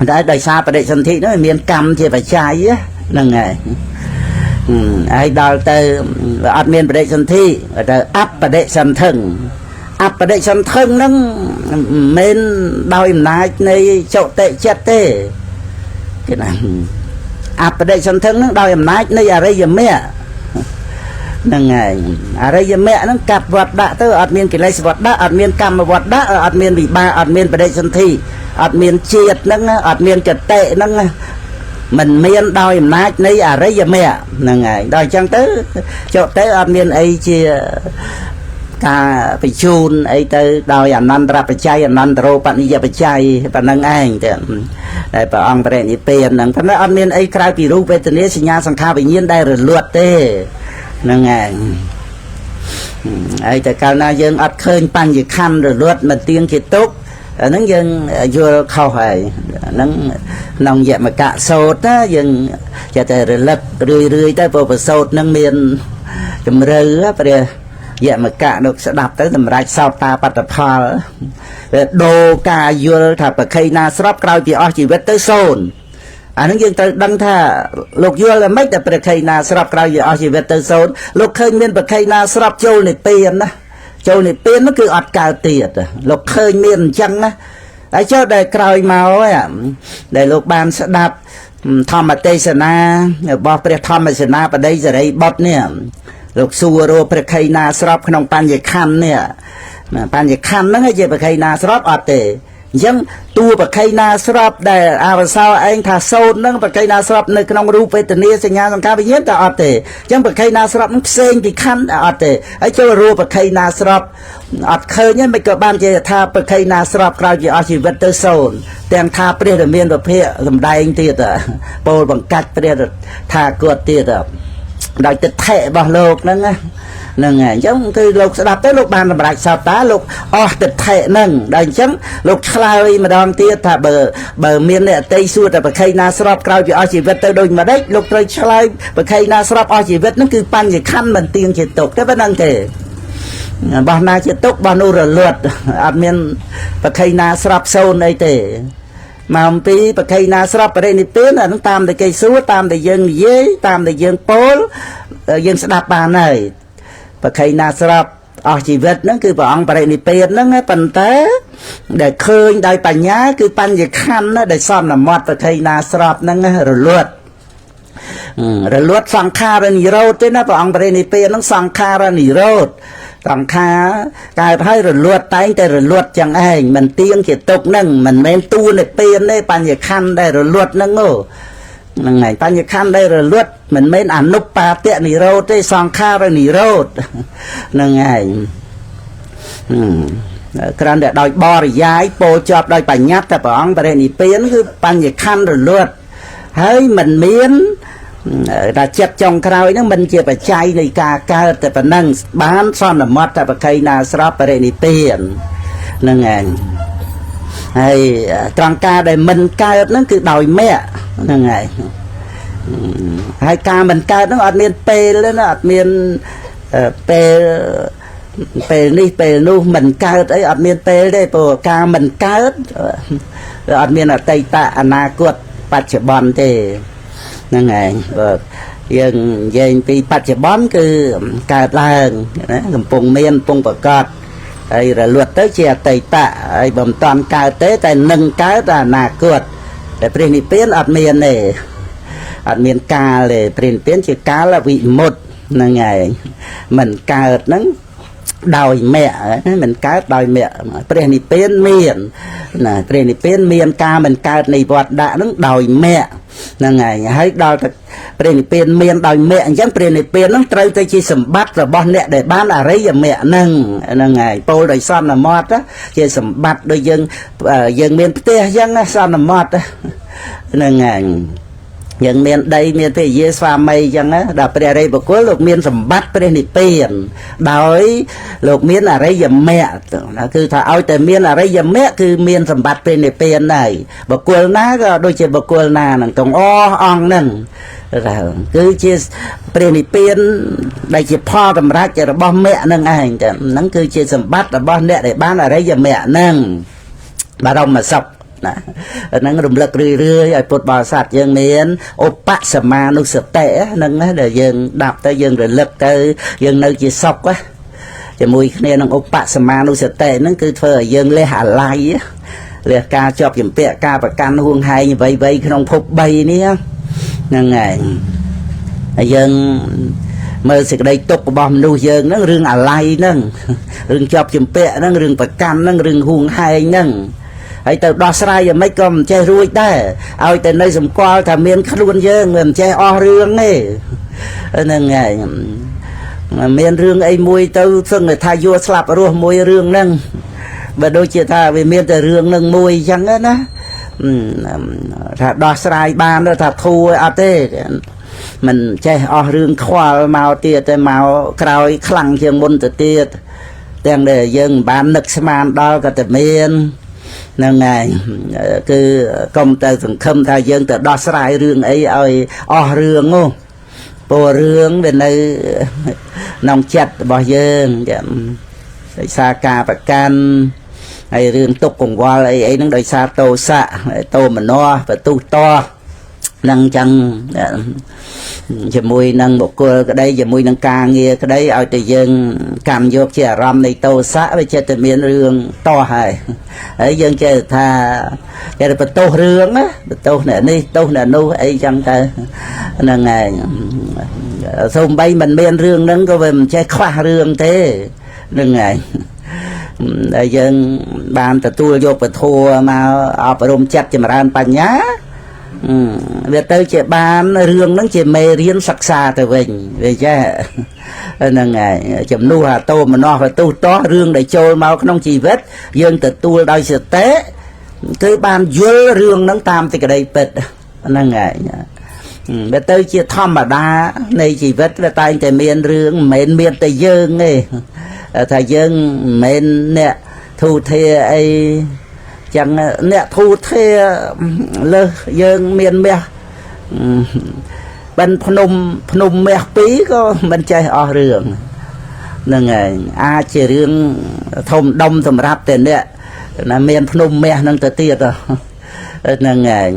A: តែដោយសារបដិសន្ធិហ្នឹងមានកម្មជាបច្ច័យហ្នឹងហើយដល់ទៅអត់មានបដិសន្ធិទៅអបដិសន្ធឹងអបដិសន្ធឹងហ្នឹងមិនដោយអំណាចនៃចុតិចិត្តទេគេណាអបដិសន្ធឹងហ្នឹងដោយអំណាចនៃអរិយមគ្គហ្នឹងហើយអរិយមគ្គហ្នឹងកាត់វត្តដាក់ទៅអត់មានកិលេសវត្តដាក់អត់មានកម្មវត្តដាក់អត់មានវិបាកអត់មានបដិសន្ធិអត់មានជាតិហ្នឹងអត់មានកតិហ្នឹងមិនមានដោយអំណាចនៃអរិយមគ្គហ្នឹងហើយដល់អញ្ចឹងទៅចុះទៅអត់មានអីជាការបញ្ជូនអីទៅដោយអនន្តរបច្ច័យអនន្តរោបនិយបច្ច័យប៉ុណ្្នឹងឯងតែព្រះអង្គបរិនិព្វានហ្នឹងប៉ុន្តែអត់មានអីក្រៅពីរូបវេទនាសញ្ញាសង្ខារវិញ្ញាណដែលរលត់ទេហ្នឹងឯងហើយតែកាលណាយើងអត់ឃើញបញ្ញខណ្ឌរលត់មិនទៀងជាទុក្ខអាហ្នឹងយើងយល់ខុសហើយហ្នឹងក្នុងយមកៈសោតណាយើងចេះតែរលឹករឿយទៅព្រោះប្រសោតហ្នឹងមានជំរឿព្រះយមកៈនោះស្ដាប់ទៅសម្រាប់សោតតាបត្តផលដូរការយល់ថាប្រខៃណាស្របក្រោយពីអស់ជីវិតទៅសូន្យអានឹងយើងត្រូវដឹងថាលោកយល់តែមិនតែប្រខៃណាស្របក្រោយពីអស់ជីវិតទៅសូន្យលោកឃើញមានប្រខៃណាស្របចូលនិព្វានណាចូលនិព្វាននោះគឺអត់កើតទៀតលោកឃើញមានអញ្ចឹងណាហើយចុះដែលក្រោយមកដែលលោកបានស្ដាប់ធម្មទេសនារបស់ព្រះធម្មសេនាបតីសិរីបុត្រនេះលោកសួររកប្រខៃណាស្របក្នុងបញ្ញខណ្ឌនេះបញ្ញខណ្ឌហ្នឹងជាប្រខៃណាស្របអត់ទេ ยังตัวประไคนาสรับได้อาวสาวเองถ้าโซนนั่งประไคนาสรับในขนมรูปเวทนีสัญญาสังการไปเยี่ยมแต่อดเตยังประไคนาสรับนั่งเซงที่ขั้นอดเตไอ้เจ้ารูปประไคนาสรับอดเคยเนี่ยไม่เกิดบ้านเจท่าประไคนาสรับกลายเป็นอาชีพเวทโซนแต่งท่าเปรี้ยเมียนประเภทลำได้เตียดโปรบังกัดเปรี้ยท่ากดเตียดได้จะแทะบ่โลกนั่นไงนั่นไงจังคือโลกสดับแต่โลกบานระบายสาวตาโลกอ๋อติดแทะนั่งได้จังโลกคลายมาดองเตี้ยถ้าเบอร์เมียนเนี่ยเตยสู้แต่ประไคนาสรับกลายเป็นอาชีพเตยโดยมาได้โลกเตยคลายประไคนาสรับอาชีพนั่นคือปัญญาขั้นมันเตียงเฉดตกได้เป็นนั่งเตะบ้านนาเฉดตกบ้านนูระเลือดอาจเมียนประไคนาสรับโซนไอเตะมาปีประไคนาสรับประเด็นนี้เป็นนั่งตามแต่ไกสู้ตามแต่ยังเย่ตามแต่ยังโปลยังสดับบานเลยประไคนาสรับอาชีวิตนั่นคือพระองค์ประเด็นนี้เป็นนั่นไงปัญเตได้เคยได้ปัญญาคือปัญญาขั้นนะได้ซ่อมน้ำมัดประไคนาสรับนั่นไงระลวดสังขารนิโรธด้วยนะพระองค์ประเด็นนี้เป็นนั่งสังขารนิโรธสังขากายให้ระลวดไตแต่ระลวดจังเองมันเตียงเขียดตกนั่งมันเมนตูในเป็นได้ปัญญาขั้นได้ระลวดนั่งโง่นั่งไงปัญญาขั้นได้ระลวดมันเมนอนุปปาเตนิโรธได้สังขารนิโรธนั่งไงกระนั้นโดยบริยายโปรจอบโดยปัญญาแต่พระองค์ประเด็นนี้เป็นคือปัญญาขั้นระลวดให้มันเมียนแต่เจ็บจงคราวนั้นมันจะไปใจในกาเกิดแต่ปนั่งบ้านซ่อนมัดแต่ประไคนาสรับประเด็นเปลี่ยนนั่นไงให้ตรังกาได้มันเกิดนั่นคือดอยแม่นั่นไงให้กามันเกิดนั่นอาจเมียนเปย์แล้วนะอาจเมียนเปนี่เปนู่มันเกิดไอ้อาจเมียนเปย์ได้ปกามันเกิดอาจเมียนไตตะอนาคตปัจจุบันเตนั่นไงยังปีปัจจุบันคือการแรงนะกำปงเมียนปงประกอบไอ้ระลวดเตยเชียไตตะไอ้บ่มตอนการเตยแต่หนึ่งการแต่นากวดแต่เปลี่ยนนี่เปลี่ยนอัดเมียนเนี่ยอัดเมียนกาเลยเปลี่ยนชื่อกาละวิมุตนั่นไงมันการนั้นดอยแม่มันการดอยแม่เปลี่ยนนี่เปลี่ยนเมียนนะเปลี่ยนนี่เปลี่ยนเมียนกามันการในวัดด่านั้นดอยแม่นั่นไงให้ดอยเปลี่ยนเปลี่ยนเมียนดอยแม่ยังเปลี่ยนเปลี่ยนนั้นไตรใจชีสมบัติระบอนเนี่ยได้บ้านอะไรอย่างแม่นั่งไงโปรโดยซ้ำน้ำมอดนะชีสมบัติโดยยังเมียนเตี้ยยังซ้ำน้ำมอดนั่งไงยังเมียนใดเมียนเพียเยสวาไม่ยังนะดาบเปรียอะไรบอกว่าลูกเมียนสมบัติเปรียนเปลี่ยนโดยลูกเมียนอะไรอย่างแม่นะคือถ้าเอาแต่เมียนอะไรอย่างแม่คือเมียนสมบัติเปลี่ยนเปลี่ยนไหนบอกกลัวน้าก็โดยเฉพาะบอกกลัวน้านั่งตรงอ่องนั่นคือเชื่อเปลี่ยนเปลี่ยนได้เฉพาะตำรักจะระบอบแม่นั่งเองแต่นั่นคือเชื่อสมบัติระบอบเนี่ยได้บ้านอะไรอย่างแม่นั่งบารมมาสับนะนั่งรำลึกเรื่อยๆไอ้ปุถบาสัตยังเมียนอุปสมานุสตินั่งนะเดี๋ยวยังดับแต่ยังระลึกแต่ยังนึกจีศกวะจะมวยเนี่ยนั่งอุปสมานุสตินั่นคือเธอยังเลี้ยหาไหลเลี้ยกาจอบยิ่งเปะกาประกันห่วงไห้ใบขนมพบใบนี้นั่งไงยังเมื่อสิ่งใดตกบอมดูยังนั่งเรื่องอะไรนั่งเรื่องจอบยิ่งเปะนั่งเรื่องประกันนั่งเรื่องห่วงไห้นั่งไอ้แต่ดอสไลยังไม่กลมใจรู้ได้เอาแต่ในสมควรถ้าเมียนขลุ่นเยอะเหมือนใจอ้อเรื่องนี่นั่นไงเมียนเรื่องไอ้มวยเต้าซึ่งไอ้ทายัวสลับรัวมวยเรื่องนั่งแบบโดยเฉพาะเมียนแต่เรื่องนั่งมวยจังนะถ้าดอสไลบานแล้วถ้าทัวอาเต้มันใจอ้อเรื่องควาเมาเตี้ยแต่เมาคราวคลั่งเชียงบนแต่เตี้ยแต่งเดยยังบานนึกสมานดอก็แต่เมียนนั่นไงคือกรมแต่สังคมไทยยังแต่ดอสไลเรื่องไอ้อ้อเรื่องงูปวเรื่องเป็นในน้องจัดบ่เยิงไอ้ซากาประกันไอ้เรื่องตกกงวอลไอ้นั่งโดยซาโตสะโตมันนอประตูต่อนั่งจังจะมวยนั่งบกก็ได้จะมวยนั่งกาเงี้ยก็ได้เอาแต่ยังการยกเชี่ยรำในโตสะไปเชื่อแต่เมียนเรื่องต่อให้ไอ้ยังเชื่อท่าเชื่อประตูเรื่องนะประตูเนี่ยนี่ประตูเนี่ยนู้ไอ้จังแต่นั่งไงส่งไปมันเมียนเรื่องนั้นก็เป็นใช้คว้าเรื่องเท่นั่งไง ដែលយើងបានទទួលយកពធមកអប់រំចិត្តចម្រើនបញ្ញាវាទៅជាបានរឿងហ្នឹងជាមេរៀនសិក្សាទៅវិញវាចេះហ្នឹងហើយចំនួនអាតោមនោះទៅតោះរឿងដែលចូលមកក្នុងជីវិតយើងទទួលដោយសតិគឺបានយល់រឿងហ្នឹងតាមទីក្តីពិតហ្នឹងហើយវាទៅជាធម្មតានៃជីវិតវាតែងតែមានរឿងមិនមែនមានតែយើងទេថាយើងមិនមែនអ្នកធូធាអីចឹងអ្នកធូធាលើសយើងមានមាសបិណ្ឌភ្នំមាសពីរក៏មិនចេះអស់រឿងហ្នឹងហើយអាចជារឿងធំដុំសម្រាប់តែអ្នកណាមានភ្នំមាសហ្នឹងទៅទៀតហ្នឹងហើយ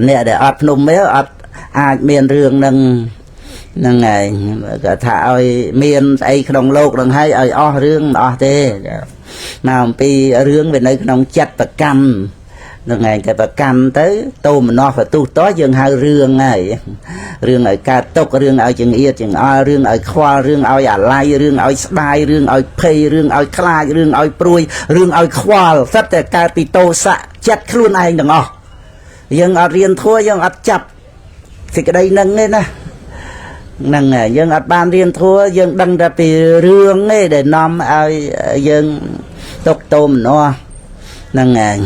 A: អ្នកដែលអត់ភ្នំមាសអត់អាចមានរឿងហ្នឹងហ្នឹងហើយក៏ថាឲ្យមានស្អីក្នុងโลกហ្នឹងហើយឲ្យអស់រឿងមិនអស់ទេមកអំពីរឿងវានៅក្នុងចិត្តប្រកម្មហ្នឹងហើយតែប្រកម្មទៅតោមនោះក៏ទុះតោះយើងហៅរឿងហើយរឿងឲ្យកើតទុករឿងឲ្យចង្អៀតចង្អល់រឿងឲ្យខ្វល់រឿងឲ្យអាល័យរឿងឲ្យស្ដាយរឿងឲ្យភ័យរឿងឲ្យខ្លាចរឿងឲ្យព្រួយរឿងឲ្យខ្វល់សិតតែកើតពីទោសៈចិត្តខ្លួនឯងទាំងអស់យើងអត់រៀនធัวយើងអត់ចាប់សេចក្តីនឹងទេណាហ្នឹងហើយយើងអត់បានរៀនធัวយើងដឹងតែពីរឿងទេដែលនាំឲ្យយើងទុកទោមនោះហ្នឹងហើយ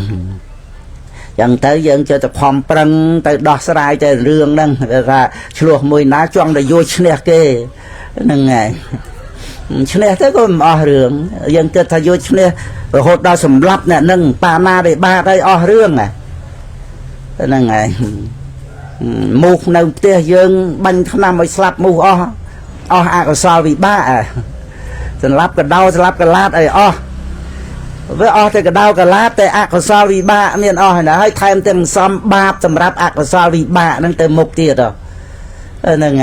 A: ចឹងទៅយើងចូលទៅខំប្រឹងទៅដោះស្រាយទៅរឿងហ្នឹងថាឆ្លោះមួយណាចង់ទៅយកឈ្នះគេហ្នឹងហើយឈ្នះទៅក៏មិនអស់រឿងយើងគិតថាយកឈ្នះរហូតដល់សម្លាប់អ្នកហ្នឹងប៉ាណាដែលបាត់ហើយអស់រឿងហ្នឹងហើយមូសនៅផ្ទះយើងបាញ់ថ្នាំឲ្យស្លាប់មូសអស់អកុសលវិបាកសម្លាប់កដោស្លាប់កលាតឲ្យអស់វាអស់តែកដោកលាតតែអកុសលវិបាកមានអស់ហើយហើយថែមទាំងសំបាបសម្រាប់អកុសលវិបាកហ្នឹងទៅមុខទៀតហ្នឹង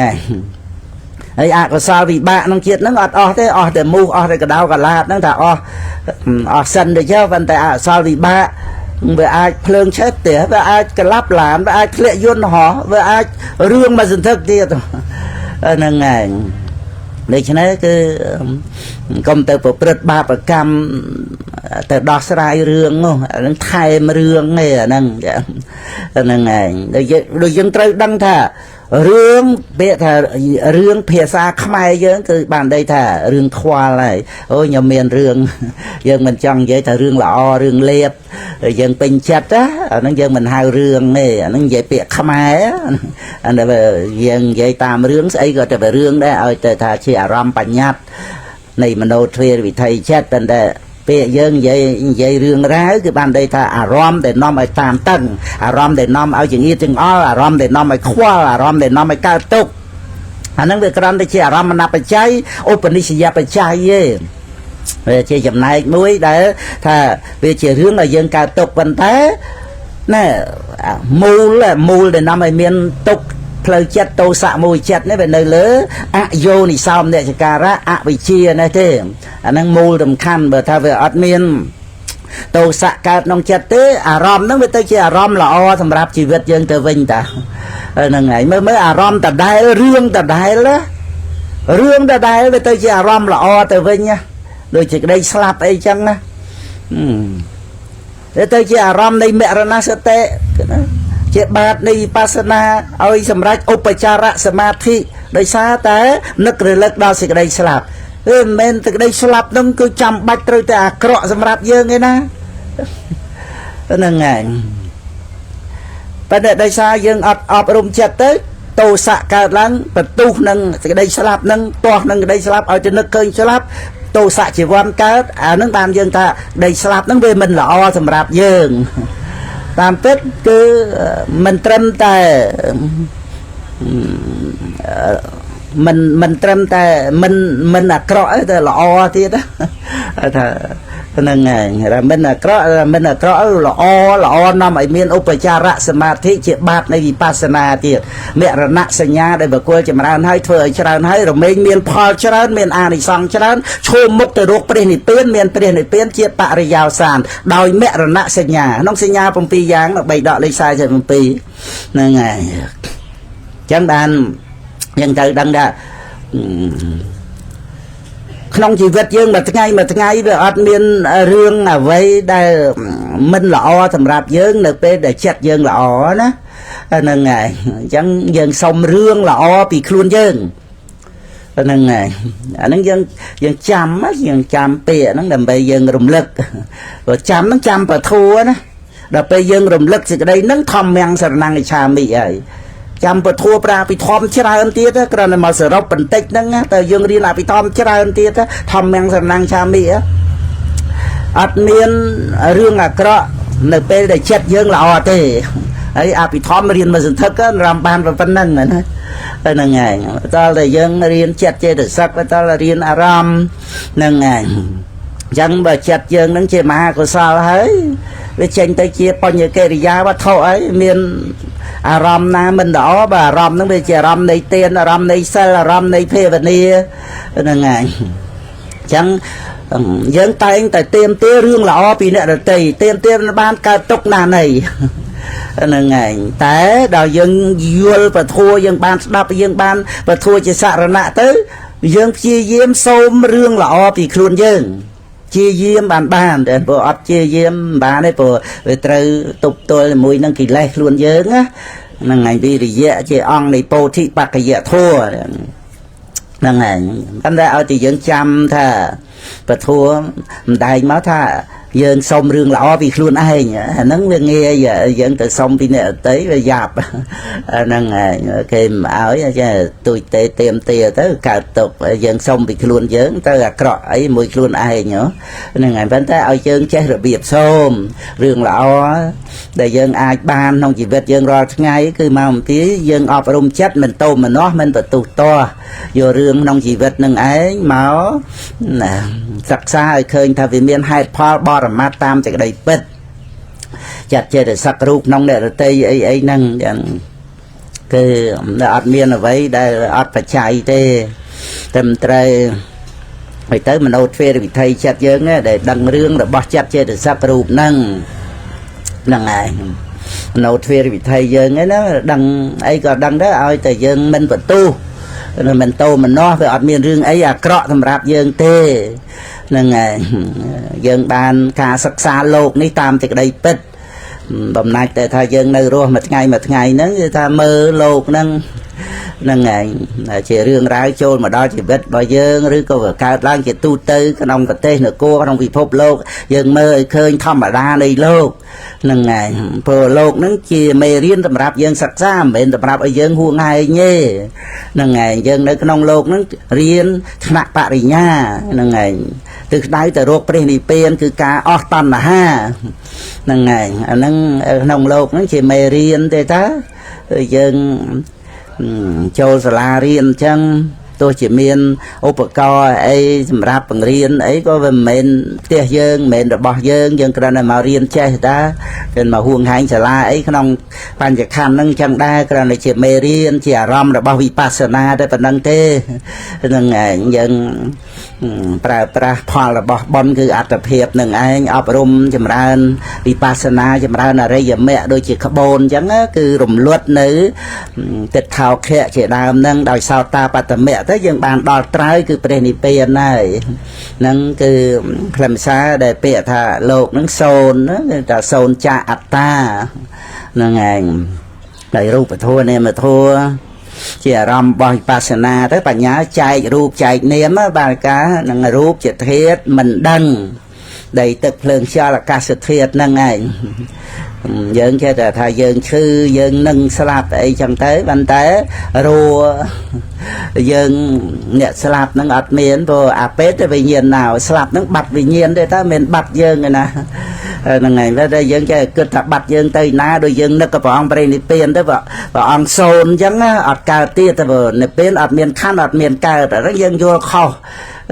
A: ហើយអកុសលវិបាកក្នុងជាតិហ្នឹងអត់អស់ទេអស់តែមូសអស់តែកដោកលាតហ្នឹងថាអស់សិនទៅចុះប៉ុន្តែអកុសលវិបាកវាអាចភ្លើងឆេះផ្ទះវាអាចក្លាប់ឡានវាអាចធ្លាក់យន្តហោះវាអាចរឿងមកសន្ធឹកទៀតហ្នឹងហើយដូច្នេះគឺកុំទៅប្រព្រឹត្តបាបកម្មទៅដោះស្រាយរឿងនោះហ្នឹងថែមរឿងទេអាហ្នឹងហ្នឹងហើយដូចយើងត្រូវដឹងថារឿងពាក្យថារឿងភាសាខ្មែរយើងគឺបានន័យថារឿងខ្វល់ហើយអូខ្ញុំមានរឿងយើងមិនចង់និយាយថារឿងល្អរឿងលេបយើងពេញចិត្តណាអាហ្នឹងយើងមិនហៅរឿងទេអាហ្នឹងនិយាយពាក្យខ្មែរអានេះយើងនិយាយតាមរឿងស្អីក៏តែរឿងដែរឲ្យទៅថាជាអារម្មណ៍បញ្ញត្តិនៃមโนទ្វេរវិធ័យចិត្តប៉ុន្តែពាក្យយើងនិយាយរឿងរ៉ាវគឺបានន័យថាអារម្មណ៍ដែលនាំឲ្យតាមតឹងអារម្មណ៍ដែលនាំឲ្យចង្អៀតចង្អល់អារម្មណ៍ដែលនាំឲ្យខ្វល់អារម្មណ៍ដែលនាំឲ្យកើតទុក្ខអាហ្នឹងវាគ្រាន់តែជាអារម្មណ៍បច្ច័យឧបនិស្សយបច្ច័យទេវាជាចំណែកមួយដែលថាវាជារឿងឲ្យយើងកើតទុក្ខប៉ុន្តែណែមូលដែលនាំឲ្យមានទុក្ខផ្លូវចិត្តទោសៈមួយចិត្តនេះវានៅលើអយោនិសោមនសិការៈអវិជ្ជានេះទេអាហ្នឹងមូលសំខាន់បើថាវាអត់មានទោសៈកើតក្នុងចិត្តទេអារម្មណ៍ហ្នឹងវាទៅជាអារម្មណ៍ល្អសម្រាប់ជីវិតយើងទៅវិញតាហ្នឹងហើយមើលអារម្មណ៍ដដែលរឿងដដែលណារឿងដដែលវាទៅជាអារម្មណ៍ល្អទៅវិញណាដូចជាក្តីស្លាប់អីចឹងណាវាទៅជាអារម្មណ៍នៃមរណសតិណាជាបាតនៃវិបស្សនាឲ្យសម្រេចឧបចារសមាធិដោយសារតែនឹករលឹកដល់សេចក្តីស្លាប់មិនមែនសេចក្តីស្លាប់នោះគឺចាំបាច់ត្រូវតែអាក្រក់សម្រាប់យើងទេណាហ្នឹងហើយប៉ុន្តែដោយសារយើងអត់អប់រំចិត្តទៅទោសៈកើតឡើងបន្ទុះនឹងសេចក្តីស្លាប់នឹងទាស់នឹងក្តីស្លាប់ឲ្យទៅនឹកឃើញស្លាប់ទោសៈជីវ័នកើតអានឹងបានយើងថាក្តីស្លាប់នឹងវាមិនល្អសម្រាប់យើងតាមពិតគឺមិនត្រឹមតែមិនត្រឹមតែមិនអាក្រក់តែល្អទៀតថាហ្នឹងហើយមិនអាក្រក់ល្អនាំឲ្យមានឧបចារសមាធិជាបាតនៃវិបស្សនាទៀតមរណសញ្ញាដែលបុគ្គលចម្រើនហើយធ្វើឲ្យច្រើនហើយរមែងមានផលច្រើនមានអានិសង្សច្រើនឈោមមុខទៅរកព្រះនិព្វានមានព្រះនិព្វានជាបរិយោសានដោយមរណសញ្ញាក្នុងសញ្ញា7យ៉ាង3ដកលេខ47ហ្នឹងហើយចឹងបានយើងត្រូវដឹងថា ក្នុងជីវិតយើងមួយថ្ងៃវាអត់មានរឿងអ្វីដែលមិនល្អសម្រាប់យើងនៅពេលដែលចិត្តយើងល្អណាហ្នឹងហើយអញ្ចឹងយើងសុំរឿងល្អពីខ្លួនយើងហ្នឹងហើយអាហ្នឹងយើងចាំពាក្យហ្នឹងដើម្បីយើងរំលឹកព្រោះចាំហ្នឹងចាំពធัวណាដល់ពេលយើងរំលឹកសេចក្តីហ្នឹងធម្មយ៉ាងសរណង្កឆាមិហើយចាំពធัวប្រាពិធម្មច្រើនទៀតគ្រាន់តែមកសរុបបន្តិចហ្នឹងតែយើងរៀនអភិធម្មច្រើនទៀតធម្មយ៉ាងសរណង្កឆាមិអត់មានរឿងអាក្រក់នៅពេលដែលចិត្តយើងល្អទេហើយអភិធម្មរៀនមកសន្ធឹករំបានប៉ុណ្្នឹងណាហ្នឹងហើយតើតែយើងរៀនចិត្តចេតសិកតើរៀនអារម្មណ៍ហ្នឹងហើយអញ្ចឹងបើចិត្តយើងហ្នឹងជាមហាកុសលហើយវាចេញទៅជាបញ្ញកិរិយាវត្ថុហើយមានអារម្មណ៍ណាមិនល្អបើអារម្មណ៍ហ្នឹងវាជាអារម្មណ៍នៃទានអារម្មណ៍នៃសិលអារម្មណ៍នៃភាវនាហ្នឹងហើយអញ្ចឹងយើងតែងតែទៀមទារឿងល្អពីអ្នកដទៃទៀមទាបានកើតទុកណានៃហ្នឹងហើយតែដល់យើងយល់ពធัวយើងបានស្ដាប់យើងបានពធัวជាសរណៈទៅយើងព្យាយាមសូមរឿងល្អពីខ្លួនយើងព្យាយាមបានតែព្រោះអត់ព្យាយាមបានទេព្រោះវាត្រូវទប់ទល់ជាមួយនឹងកិលេសខ្លួនយើងណាហ្នឹងហើយវិរិយៈជាអង្គនៃពោធិបក្ខយធัวហ្នឹងហើយប៉ុន្តែឲ្យតែយើងចាំថាពធัวម្ដែងមកថាយើងសុំរឿងល្អពីខ្លួនឯងអាហ្នឹងវាងាយយើងទៅសុំពីអ្នកដទៃវាយ៉ាប់ហ្នឹងហើយគេមិនឲ្យចេះទួយទេទៀមទាទៅកើតទុកយើងសុំពីខ្លួនយើងទៅអាក្រក់អីមួយខ្លួនឯងហ្នឹងហើយប៉ុន្តែឲ្យយើងចេះរបៀបសូមរឿងល្អដែលយើងអាចបានក្នុងជីវិតយើងរាល់ថ្ងៃគឺមកអំពីយើងអប់រំចិត្តមិនតោមនោះមិនបន្ទុះតោយករឿងក្នុងជីវិតនឹងឯងមកសិក្សាឲ្យឃើញថាវាមានហេតុផលបរមត្ថតាមសេចក្តីពិតចាត់ចេតសិករូបក្នុងអ្នករតីអីហ្នឹងចឹងគឺអត់មានអ្វីដែលអត់បច្ច័យទេត្រឹមត្រូវហើយទៅមโนទ្វេរវិធ័យចិត្តយើងដែលដឹងរឿងរបស់ចិត្តចេតសិករូបហ្នឹងហើយមโนទ្វេរវិធ័យយើងហ្នឹងណាដឹងអីក៏ដឹងដែរឲ្យតែយើងមិនបន្ទោសមិនតោមនោះវាអត់មានរឿងអីអាក្រក់សម្រាប់យើងទេហ្នឹងហើយយើងបានការសិក្សាលោកនេះតាមសេចក្តីពិតបំណាច់តែថាយើងនៅរស់មួយថ្ងៃហ្នឹងគឺថាមើលលោកហ្នឹងហើយជារឿងរ៉ាវចូលមកដល់ជីវិតរបស់យើងឬក៏កើតឡើងជាទូទៅក្នុងប្រទេសនគរក្នុងពិភពលោកយើងមើលឲ្យឃើញធម្មតានៃលោកហ្នឹងហើយព្រោះលោកហ្នឹងជាមេរៀនសម្រាប់យើងសិក្សាមិនមែនសម្រាប់ឲ្យយើងហួងហែងទេហ្នឹងហើយយើងនៅក្នុងលោកហ្នឹងរៀនថ្នាក់បរិញ្ញាហ្នឹងហើយទិសដៅទៅរកព្រះនិព្វានគឺការអស់តណ្ហាហ្នឹងហើយអាហ្នឹងក្នុងលោកហ្នឹងជាមេរៀនទេតាយើងចូលសាលារៀនអញ្ចឹងទោះជាមានឧបករណ៍អីសម្រាប់បង្រៀនអីក៏វាមិនមែនផ្ទះយើងមិនមែនរបស់យើងគ្រាន់តែមករៀនចេះតាគឺមកហួងហែងសាលាអីក្នុងបញ្ញខណ្ឌហ្នឹងអញ្ចឹងដែរគ្រាន់តែជាមេរៀនជាអារម្មណ៍របស់វិបស្សនាតែប៉ុណ្្នឹងទេហ្នឹងឯងយើងប្រើប្រាស់ផលរបស់បុណ្យគឺអត្តភាពនឹងឯងអប់រំចម្រើនវិបស្សនាចម្រើនអរិយមគ្គដូចជាក្បូនអញ្ចឹងគឺរំលត់នៅទិដ្ឋោខៈជាដើមហ្នឹងដោយសោតាបត្តមៈទៅយើងបានដល់ត្រើយគឺព្រះនិព្វានហើយហ្នឹងគឺខ្លឹមសារដែលពាក្យថាលោកហ្នឹងសូន្យគឺថាសូន្យចាអត្តាហ្នឹងឯងដោយរូបធម៌នាមធម៌ជាអារម្មណ៍របស់វិបស្សនាទៅបញ្ញាចែករូបចែកនាមបាទការនឹងរូបជាធាតុមិនដឹងដីទឹកភ្លើងខ្យល់អាកាសធាតុហ្នឹងឯងយើងចេះតែថាយើងឈឺយើងនឹងស្លាប់អីចឹងទៅប៉ុន្តែរួយើងអ្នកស្លាប់ហ្នឹងអត់មានព្រោះអាពេតទៅវិញ្ញាណណាស្លាប់ហ្នឹងបាត់វិញ្ញាណទេតើមិនបាត់យើងទេណាហ្នឹងហើយតែយើងចេះគិតថាបាត់យើងទៅណាដូចយើងនឹកព្រះអង្គព្រះនិព្វានទៅព្រះអង្គសូន្យអញ្ចឹងអត់កើតទៀតទៅនិព្វានអត់មានខណ្ឌអត់មានកើតហ្នឹងយើងយល់ខុស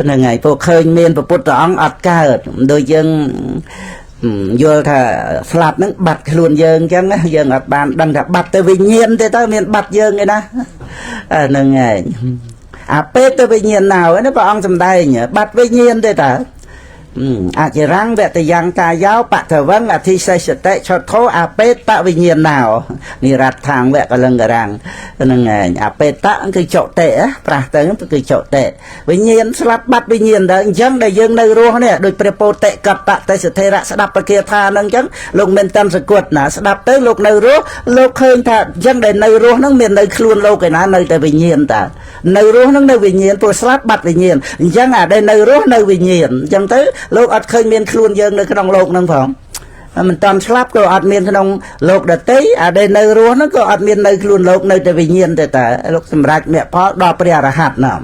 A: ហ្នឹងហើយព្រោះឃើញមានព្រះពុទ្ធអង្គអត់កើតដូចយើងយល់ថាស្លាប់ហ្នឹងបាត់ខ្លួនយើងអញ្ចឹងយើងអត់បានដឹងថាបាត់ទៅវិញ្ញាណទេតើមានបាត់យើងឯណាហ្នឹងហើយអាពេកទៅវិញ្ញាណណាព្រះអង្គសម្ដែងបាត់វិញ្ញាណទេតើ អាចរាំងវតយ៉ាងកាយោបតវងអធិសេសតិឆតោអបេតបវិញ្ញាណោនិរដ្ឋាងវកលង្ករាំងហ្នឹងឯងអបេតគឺចុតិប្រាស់ទៅគឺចុតិវិញ្ញាណស្លាប់បាត់វិញ្ញាណដែរអញ្ចឹងដែលយើងនៅរស់នេះដូចព្រះពោធិកតតេសធិរៈស្ដាប់ប្រគាថាហ្នឹងអញ្ចឹងលោកមិនតាន់សគត់ណាស្ដាប់ទៅលោកនៅរស់លោកឃើញថាអញ្ចឹងដែលនៅរស់ហ្នឹងមាននៅខ្លួនលោកឯណានៅតែវិញ្ញាណតានៅរស់ហ្នឹងនៅវិញ្ញាណព្រោះស្លាប់បាត់វិញ្ញាណអញ្ចឹងអាដែលនៅរស់នៅវិញ្ញាណអញ្ចឹងទៅលោកអត់ឃើញមានខ្លួនយើងនៅក្នុងលោកហ្នឹងផងមិនតាន់ស្លាប់ក៏អត់មានក្នុងលោកដតីអាដែលនៅរស់ហ្នឹងក៏អត់មាននៅខ្លួនលោកនៅតែវិញ្ញាណទៅតែលោកសម្រាប់មគ្គផលដល់ព្រះអរហន្តណា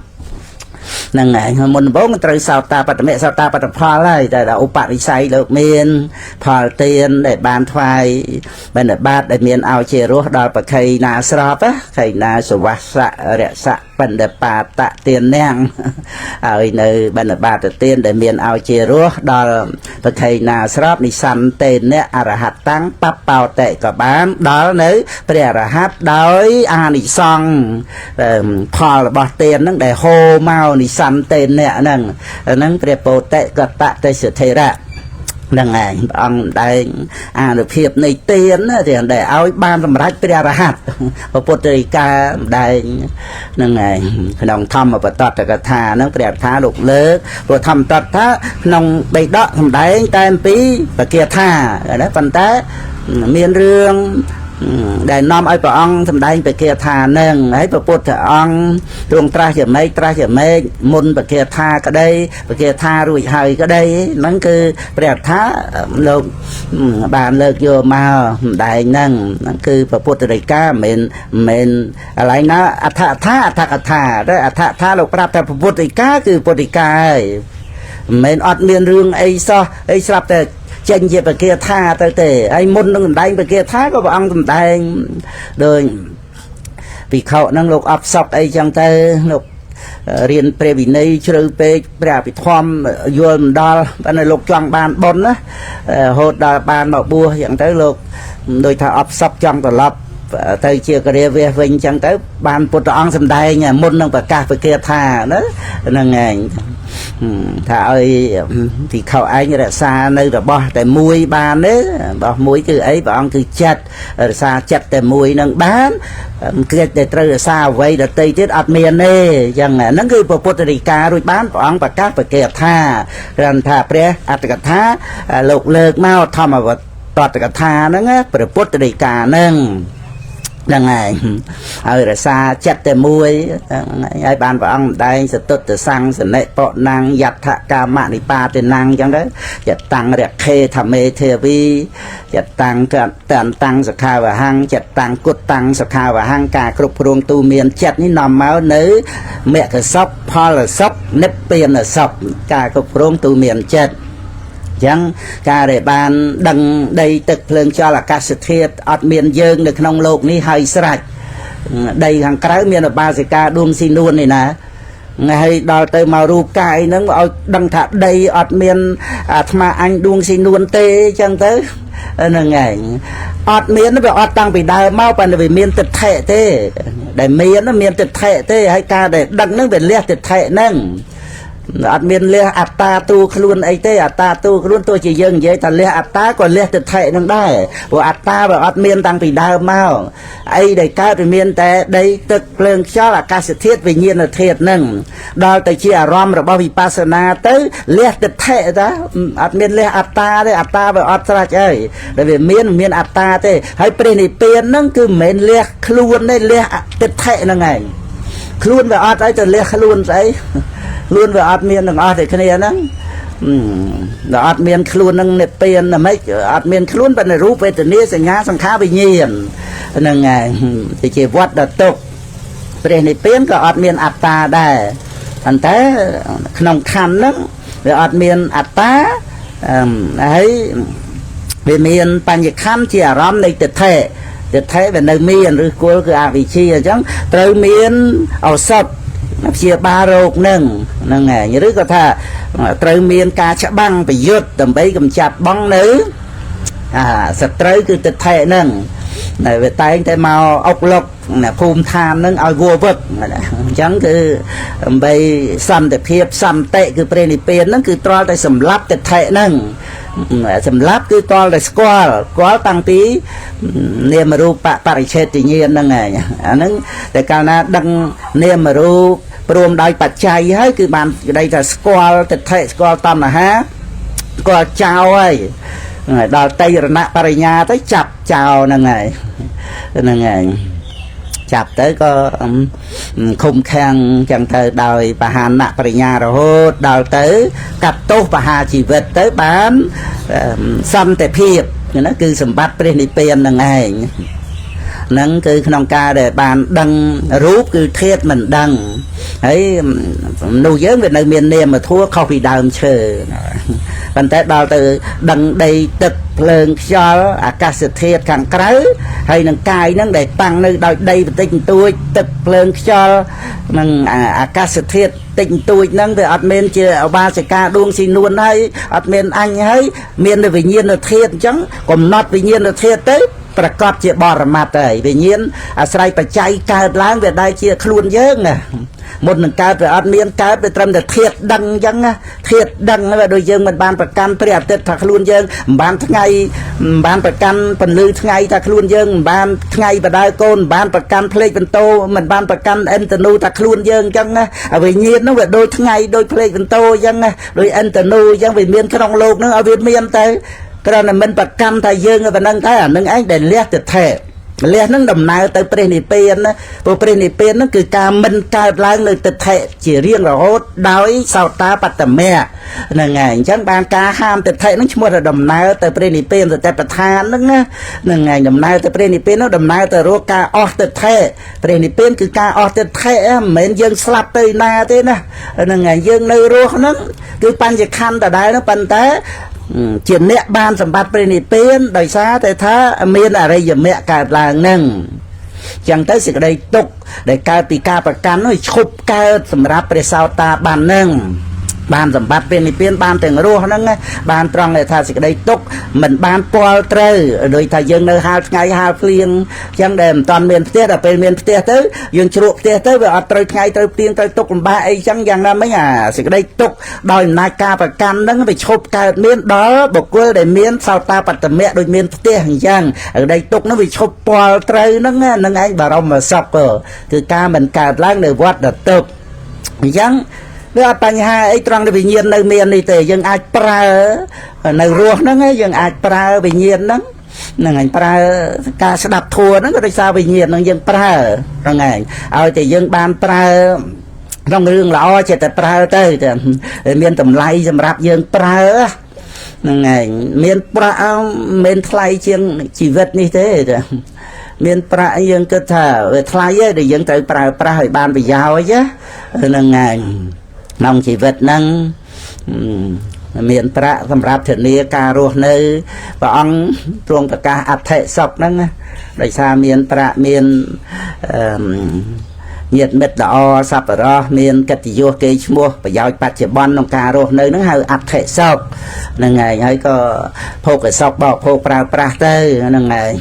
A: ហ្នឹងហើយមុនដំបូងត្រូវសោតាបត្តមៈសោតាបត្តផលហើយតែឧបនិស្ស័យលោកមានផលទានដែលបានថ្វាយបណ្ឌបាតដែលមានឲ្យជារស់ដល់ប្រខៃណាស្របខៃណាសវស្សៈរសៈបណ្ឌបាតទាននាងឲ្យនៅបណ្ឌបាតទានដែលមានឲ្យជារស់ដល់ប្រខៃណាស្របនិសន្តេនៈអរហតតាំងបបោតិក៏បានដល់នៅព្រះអរហន្តដោយអានិសង្ឃផលរបស់ទានហ្នឹងដែលហូរមកនិសន្តេនៈហ្នឹងព្រះពោធិកតតេសធិរៈហ្នឹងឯងព្រះអង្គដែលអានុភាពនៃទានដែលឲ្យបានសម្រេចព្រះអរហន្តព្រះពុទ្ធរិកាដែលហ្នឹងឯងក្នុងធម្មបតតកថាហ្នឹងព្រះអត្ថាលោកលើកព្រោះធម្មបតតថាក្នុងបេដកសម្ដែងតែអំពីបគាថាណាប៉ុន្តែមានរឿងដែលនាំឲ្យព្រះអង្គសម្ដែងបគាថានឹងហើយព្រះពុទ្ធអង្គទ្រង់ត្រាស់ជាមេឃត្រាស់ជាមេឃមុនបគាថាក្តីបគាថារួចហើយក្តីហ្នឹងគឺព្រះអត្ថាលោកបានលើកយកមកសម្ដែងហ្នឹងគឺព្រះពុទ្ធរិកាមិនមែនឥឡូវណាអដ្ឋថាអដ្ឋកថាតែអដ្ឋថាលោកប្រាប់ថាព្រះពុទ្ធរិកាគឺពុទ្ធរិកាហើយមិនមែនអត់មានរឿងអីសោះអីស្រាប់តែចេញជាបគាថាទៅទេហើយមុននឹងសម្ដែងបគាថាក៏ព្រះអង្គសម្ដែងដោយភិក្ខុហ្នឹងលោកអបសពអីចឹងទៅលោករៀនព្រះវិន័យជ្រៅពេកព្រះអភិធម្មយល់មិនដល់តែលោកចង់បានបុណ្យណារហូតដល់បានមកបួសចឹងទៅលោកដូចថាអបសពចង់ត្រឡប់ទៅជាករាវះវិញចឹងទៅបានពុទ្ធអង្គសម្ដែងមុននឹងប្រកាសបគាថាណាហ្នឹងឯងថាឲ្យទីខោឯងរក្សានៅរបស់តែមួយបានទេរបស់មួយគឺអីព្រះអង្គគឺចិត្តរក្សាចិត្តតែមួយនឹងបានគឺតែត្រូវរក្សាអ្វីដទៃទៀតអត់មានទេអញ្ចឹងហ្នឹងគឺពុទ្ធរិការួចបានព្រះអង្គប្រកាសបគាថាគ្រាន់ថាព្រះអត្តកថាលោកលើកមកធម្មវត្តកថាហ្នឹងព្រះពុទ្ធរិកាហ្នឹងហ្នឹងហើយហើយរសាចិត្តតែមួយហើយបានព្រះអង្គម្ដែងសតុត្តសង្ឃសនិបណាំងយដ្ឋកាមនិបាតេណាំងអញ្ចឹងទៅយតាំងរខេធមេទេវីយតាំងកតាំងសខាវហੰយតាំងគុតតាំងសខាវហੰការគ្រប់គ្រងទូមានចិត្តនេះនាំមកនៅមគ្គសពផលសពនិព្វានសពការគ្រប់គ្រងទូមានចិត្តចឹងការដែលបានដឹងដីទឹកភ្លើងចលអាកាសធាតុអត់មានយើងនៅក្នុងโลกនេះហើយស្រេចដីខាងក្រៅមានអបាសិកាដួងស៊ីនួននេះណាហើយដល់ទៅមករូបកាយហ្នឹងឲ្យដឹងថាដីអត់មានអាត្មាអញដួងស៊ីនួនទេចឹងទៅហ្នឹងឯងអត់មានវាអត់តាំងពីដើមមកប៉ុន្តែវាមានទិដ្ឋិទេដែលមានទិដ្ឋិទេហើយការដែលដឹងហ្នឹងវាលះទិដ្ឋិហ្នឹងអត់មានលះអត្តាទូខ្លួនអីទេអត្តាទូខ្លួនទោះជាយើងនិយាយថាលះអត្តាក៏លះទិដ្ឋិនឹងដែរព្រោះអត្តាវាអត់មានតាំងពីដើមមកអីដែលកើតវាមានតែដីទឹកភ្លើងខ្យល់អាកាសធាតុវិញ្ញាណធាតុនឹងដល់ទៅជាអារម្មណ៍របស់វិបស្សនាទៅលះទិដ្ឋិតាអត់មានលះអត្តាទេអត្តាវាអត់ស្រេចហើយដែលវាមានអត្តាទេហើយព្រះនិព្វានហ្នឹងគឺមិនមែនលះខ្លួនទេលះទិដ្ឋិហ្នឹងឯងខ្លួនវាអត់ឲ្យទៅលះខ្លួនស្អីខ្លួនវាអត់មានទាំងអស់តែគ្នាហ្នឹងដល់អត់មានខ្លួននឹងនិព្វានហ្មិចអត់មានខ្លួនប៉ុន្តែរូបវេទនាសញ្ញាសង្ខារវិញ្ញាណហ្នឹងហើយជាវត្តដតុកព្រះនិព្វានក៏អត់មានអត្តាដែរប៉ុន្តែក្នុងខណ្ឌហ្នឹងវាអត់មានអត្តាហើយវាមានបញ្ញខណ្ឌជាអារម្មណ៍នៃទិដ្ឋិវានៅមានឬគល់គឺអវិជ្ជាអញ្ចឹងត្រូវមានឱសថព្យាបាលរោគហ្នឹងហើយឬក៏ថាត្រូវមានការច្បាំងប្រយុទ្ធដើម្បីកម្ចាត់បងនៅសត្រូវគឺទិដ្ឋិហ្នឹង này về tay tay màu ốc lộc nè phùm tham nó ao vô vực chẳng cứ bây xăm để phiếp xăm tệ cứ preni pen nó cứ to tay sầm lấp để thệ nâng sầm lấp cứ to là squall quá tăng tí niềm mà ru parichet tự nhiên nâng này nó để cao na đăng niềm mà ru prom đai bạch chay hết cứ bàn đây là squall để thệ squall tâm là ha có chào ơi đào tây rồi nạ parinya tới chập chào nè ngày chập tới có khung khang chẳng thời đòi bà hà nạ parinya rồi hốt đào tới cặp tốt bà hà chỉ vật tới bán xăm tệp hiệp nó cứ sầm bắt prenipen nè ngày nâng cứ nông ca để bàn đăng rút cứ thiết mình đăng ấy nuôi dưỡng về nơi miền Nam mà thua không bị đau chờ bàn tay đào từ đằng đầy tật lợn cho cả sự thiệt càng cái hay nâng cài nâng để tăng nơi đòi đây tình tôi tật lợn cho nâng cả sự thiệt tình tôi nâng về admin chưa ở ba sẽ ca đuông xin luôn hay admin anh hay miền là vì nhiên là thiệt chẳng còn nót vì nhiên là thiệt tớiประกอบជាបរមត្តហើយវិញ្ញាណអាស្រ័យបច្ច័យកើតឡើងវាដែរជាខ្លួនយើងណាមុននឹងកើតវាអត់មានកើតវាត្រឹមតែធាតដឹងអញ្ចឹងណាធាតដឹងហើយដូចយើងមិនបានប្រកាន់ព្រះអាទិត្យថាខ្លួនយើងមិនបានថ្ងៃមិនបានប្រកាន់ពន្លឺថ្ងៃថាខ្លួនយើងមិនបានថ្ងៃបដៅកូនមិនបានប្រកាន់ភ្លេចបន្ទោមិនបានប្រកាន់អិនតនូថាខ្លួនយើងអញ្ចឹងណាវិញ្ញាណនោះវាដូចថ្ងៃដូចភ្លេចបន្ទោអញ្ចឹងណាដូចអិនតនូអញ្ចឹងវាមានក្នុងโลกហ្នឹងឲ្យវាមានទៅក្រណមិនប្រកម្មថាយើងប៉ុណ្ណឹងតែអានឹងឯងដែលលះទៅថែលះនឹងដំណើរទៅព្រះនិព្វានណាព្រោះព្រះនិព្វានហ្នឹងគឺការមិនកើតឡើងនៅទិដ្ឋិជារៀងរហូតដោយសោតាបត្តមៈហ្នឹងហើយអញ្ចឹងបានការហាមទិដ្ឋិហ្នឹងឈ្មោះថាដំណើរទៅព្រះនិព្វានសតិប្បដ្ឋានហ្នឹងណាហ្នឹងហើយដំណើរទៅព្រះនិព្វាននោះដំណើរទៅរកការអស់ទិដ្ឋិព្រះនិព្វានគឺការអស់ទិដ្ឋិមិនមែនយើងស្លាប់ទៅណាទេណាហ្នឹងហើយយើងនៅរស់ហ្នឹងគឺបញ្ញខណ្ឌដដែលហ្នឹងប៉ុន្តែជាអ្នកបានសម្បត្តិព្រះនិព្វានដោយសារតែថាមានអរិយមគ្គកើតឡើងនឹងចឹងទៅសេចក្តីទុក្ខដែលកើតពីការប្រកាន់នោះឈប់កើតសម្រាប់ព្រះសោតាបាននឹងបានសម្បត្តិព្រះនិព្វានបានទាំងរស់ហ្នឹងបានត្រង់ថាសេចក្តីទុក្ខមិនបានពាល់ត្រូវដោយថាយើងនៅហាលថ្ងៃហាលភ្លៀងចឹងដែលមិនតាន់មានផ្ទះដល់ពេលមានផ្ទះទៅយើងជ្រក់ផ្ទះទៅវាអត់ត្រូវថ្ងៃត្រូវភ្លៀងត្រូវទុក្ខលំបាកអីចឹងយ៉ាងណាមិញអាសេចក្តីទុក្ខដោយអំណាចការប្រកាន់ហ្នឹងវាឈប់កើតមានដល់បុគ្គលដែលមានសោតាបត្តមៈដូចមានផ្ទះអញ្ចឹងសេចក្តីទុក្ខហ្នឹងវាឈប់ពាល់ត្រូវហ្នឹងហ្នឹងឯងបរមសុខគឺការមិនកើតឡើងនៅវត្តទុក្ខអញ្ចឹងវាអត់បញ្ហាអីត្រង់ដែលវិញ្ញាណនៅមាននេះទេយើងអាចប្រើនៅរស់ហ្នឹងយើងអាចប្រើវិញ្ញាណហ្នឹងហ្នឹងឯងប្រើការស្ដាប់ធัวហ្នឹងក៏ដោយសារវិញ្ញាណហ្នឹងយើងប្រើហ្នឹងឯងឲ្យតែយើងបានប្រើក្នុងរឿងល្អចិត្តតែប្រើទៅមានតម្លៃសម្រាប់យើងប្រើហ្នឹងឯងមានប្រាក់មានថ្លៃជាងជីវិតនេះទេមានប្រាក់យើងគិតថាវាថ្លៃទេដែលយើងត្រូវប្រើប្រាស់ឲ្យបានប្រយោជន៍ហ្នឹងឯងក្នុងជីវិតហ្នឹងមានប្រាក់សម្រាប់ធានាការរស់នៅព្រះអង្គទ្រង់ប្រកាសអត្ថិសុខហ្នឹងដោយសារមានប្រាក់មានញាតិមិត្តល្អសប្បុរសមានកិត្តិយសគេឈ្មោះប្រយោជន៍បច្ចុប្បន្នក្នុងការរស់នៅហ្នឹងហៅអត្ថិសុខហ្នឹងហើយហើយក៏ភោគសុខបរិភោគប្រើប្រាស់ទៅហ្នឹងហើយ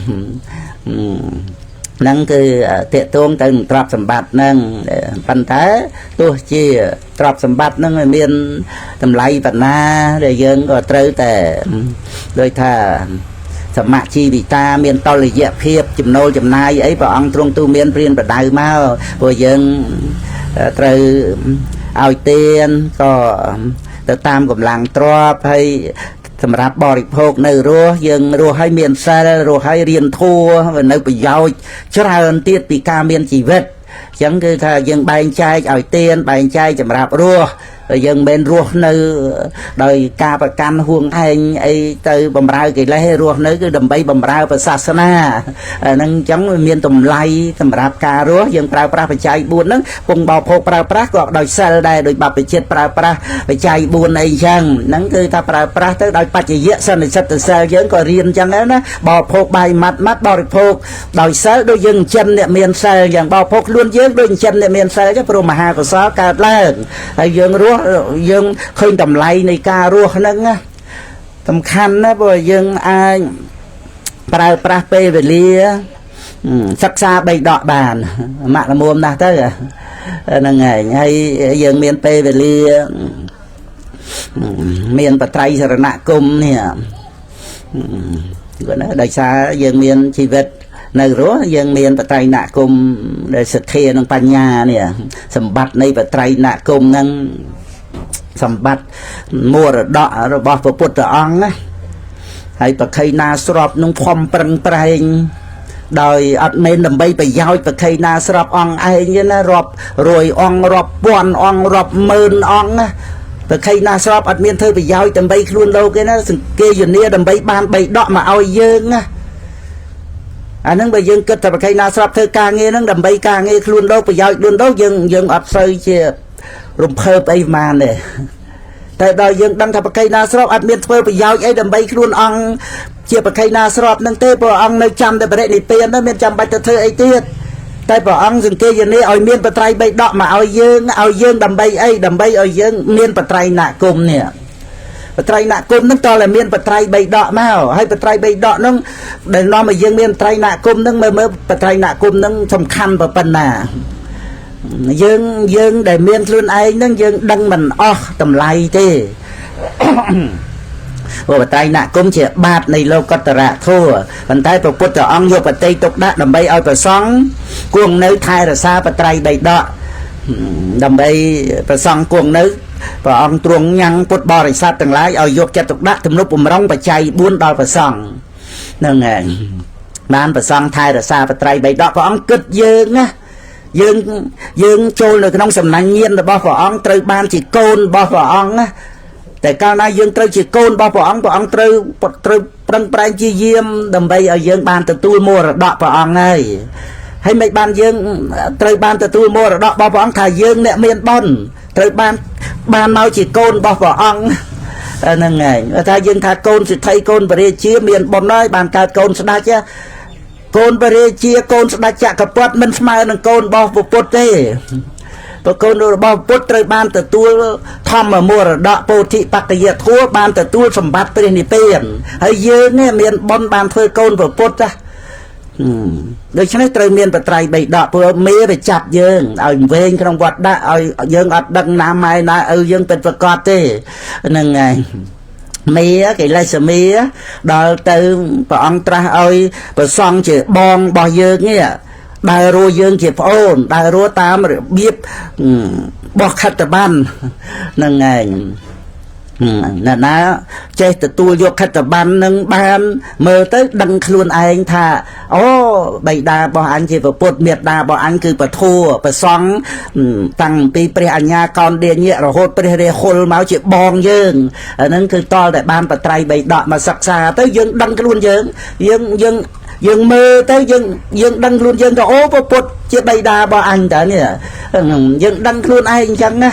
A: ហ្នឹងគឺតេតងទៅនឹងទ្រព្យសម្បត្តិហ្នឹងប៉ុន្តែទោះជាទ្រព្យសម្បត្តិហ្នឹងមានតម្លៃប៉ុណ្ណាដែលយើងក៏ត្រូវតែដូចថាសមជីវិតាមានតលយៈភាពចំណូលចំណាយអីព្រះអង្គទ្រង់ទូមានព្រានប្រដៅមកព្រោះយើងត្រូវឲ្យទានក៏ទៅតាមកម្លាំងទ្រព្យហើយសម្រាប់បរិភោគនៅរស់យើងរស់ឲ្យមានសិលរស់ឲ្យរៀនធម៌នៅប្រយោជន៍ច្រើនទៀតពីការមានជីវិតអញ្ចឹងគឺថាយើងបែងចែកឲ្យទានបែងចែកសម្រាប់រស់យើងមិនរស់នៅដោយការប្រកាន់ហួងឯងអីទៅបំរើកិលេសរស់នៅគឺដើម្បីបំរើព្រះសាសនាហ្នឹងអញ្ចឹងមានតម្លៃសម្រាប់ការរស់យើងប្រើប្រាស់បច្ច័យ4ហ្នឹងពងបោភោគប្រើប្រាស់ក៏ដោយសិលដែរដោយបព្វជិតប្រើប្រាស់បច្ច័យ4អីអញ្ចឹងហ្នឹងគឺថាប្រើប្រាស់ទៅដោយបច្ចយៈសន្និសិទ្ធសិលយើងក៏រៀនអញ្ចឹងដែរណាបោភោគបាយម៉ាត់បរិភោគដោយសិលដូចយើងចិនអ្នកមានសិលយ៉ាងបោភោគខ្លួនយើងដូចចិនអ្នកមានសិលចឹងព្រោះមហាកុសលកើតឡើងហើយយើងរស់យើងឃើញតម្លៃនៃការរស់ហ្នឹងសំខាន់ណាព្រោះយើងអាចប្រើប្រាស់ពេលវេលា សិក្សាបីដកបានម៉ាក់ល្មមណាស់ទៅហ្នឹងហើយយើងមានពេលវេលាមានបត្រៃសរណគមនេះគាត់ណាដោយសារយើងមានជីវិតនៅរស់យើងមានបត្រៃណគមដែលសទ្ធានិងបញ្ញានេះសម្បត្តិនៃបត្រៃណគមហ្នឹងសម្បត្តិមរតករបស់ព្រះពុទ្ធអង្គណាហើយប្រខៃណាស្របនឹងខំប្រឹងប្រែងដោយអត់មែនដើម្បីប្រយោជន៍ប្រខៃណាស្របអង្គឯងទេណារាប់រយអង្គរាប់ពាន់អង្គរាប់ម៉ឺនអង្គណាប្រខៃណាស្របអត់មានធ្វើប្រយោជន៍ដើម្បីខ្លួនលោកទេណាសង្កេយនាដើម្បីបានបីដកមកឲ្យយើងណាអាហ្នឹងបើយើងគិតថាប្រខៃណាស្របធ្វើការងារហ្នឹងដើម្បីការងារខ្លួនលោកប្រយោជន៍ខ្លួនលោកយើងអត់សូវជារំភើបអីប៉ុន្មានទេតែដល់យើងដឹងថាប្រខៃណាស្របអត់មានធ្វើប្រយោជន៍អីដើម្បីខ្លួនអង្គជាប្រខៃណាស្របហ្នឹងទេព្រះអង្គនៅចាំតែបរិនិព្វានទៅមានចាំបាច់ទៅធ្វើអីទៀតតែព្រះអង្គសង្កេយនាឲ្យមានបត្រៃបីដកមកឲ្យយើងដើម្បីអីដើម្បីឲ្យយើងមានបត្រៃណគមនេះបត្រៃណគមហ្នឹងតើតែមានបត្រៃបីដកមកហើយបត្រៃបីដកហ្នឹងដែលនាំឲ្យយើងមានបត្រៃណគមហ្នឹងមើលបត្រៃណគមហ្នឹងសំខាន់ប៉ុណ្ណាយើងដែលមានខ្លួនឯងហ្នឹងយើងដឹងមិនអស់តម្លៃទេបត្រៃណគមជាបាតនៃលោកតរៈធម៌ប៉ុន្តែព្រះពុទ្ធអង្គយកបតីទុកដាក់ដើម្បីឲ្យប្រសង់គង់នៅថែរក្សាបត្រៃបីដកដើម្បីប្រសង់គង់នៅព្រះអង្គទ្រង់ញ៉ាំងពុទ្ធបរិស័ទទាំងឡាយឲ្យយកចិត្តទុកដាក់ទំនុកបំរុងបច្ច័យ4ដល់ព្រះសង្ឃហ្នឹងហើយបានព្រះសង្ឃថែរក្សាបត្រៃបីដកព្រះអង្គគិតយើងណាយើងចូលនៅក្នុងសំណាញ់ញាណរបស់ព្រះអង្គត្រូវបានជាកូនរបស់ព្រះអង្គណាតែកាលណាយើងត្រូវជាកូនរបស់ព្រះអង្គត្រូវប្រឹងប្រែងជាយាមដើម្បីឲ្យយើងបានទទួលមរតកព្រះអង្គហើយមិនបានយើងត្រូវបានទទួលមរតករបស់ព្រះអង្គថាយើងអ្នកមានបុណ្យត្រូវបានមកជាកូនរបស់ព្រះអង្គហ្នឹងហើយថាយើងថាកូនសិទ្ធិកូនបរិជាមានបុណ្យហើយបានកើតកូនស្ដេចកូនបរិជាកូនស្ដេចចក្រពត្តិមិនស្មើនឹងកូនរបស់ព្រះពុទ្ធទេព្រោះកូនរបស់ពុទ្ធត្រូវបានទទួលធម្មមរតកពោធិបក្ខយធម៌បានទទួលសម្បត្តិព្រះនិព្វានហើយយើងនេះមានបុណ្យបានធ្វើកូនព្រះពុទ្ធដូច្នេះត្រូវមានបត្រៃបីដកព្រោះមេទៅចាប់យើងឲ្យវែងក្នុងវត្តដាក់ឲ្យយើងអត់ដឹងណាម៉ែណាឪយើងពិតប្រកបទេហ្នឹងហើយមេកិលេសមេដល់ទៅព្រះអង្គត្រាស់ឲ្យប្រសង់ជាបងរបស់យើងនេះដើររស់យើងជាប្អូនដើររស់តាមរបៀបរបស់ខត្តបានហ្នឹងឯងណាចេះទទួលយកខត្តបាននឹងបានមើលទៅដឹងខ្លួនឯងថាអូបិតារបស់អញជាពុទ្ធមេត្តារបស់អញគឺពធប្រសង់តាំងពីព្រះអញ្ញាកោណ្ឌញ្ញរហូតព្រះរាហុលមកជាបងយើងអាហ្នឹងគឺតលតែបានបត្រៃបីដកមកសិក្សាទៅយើងដឹងខ្លួនយើងមើលទៅយើងដឹងខ្លួនយើងទៅអូពុទ្ធជាបិតារបស់អញតើនេះយើងដឹងខ្លួនឯងអញ្ចឹងណា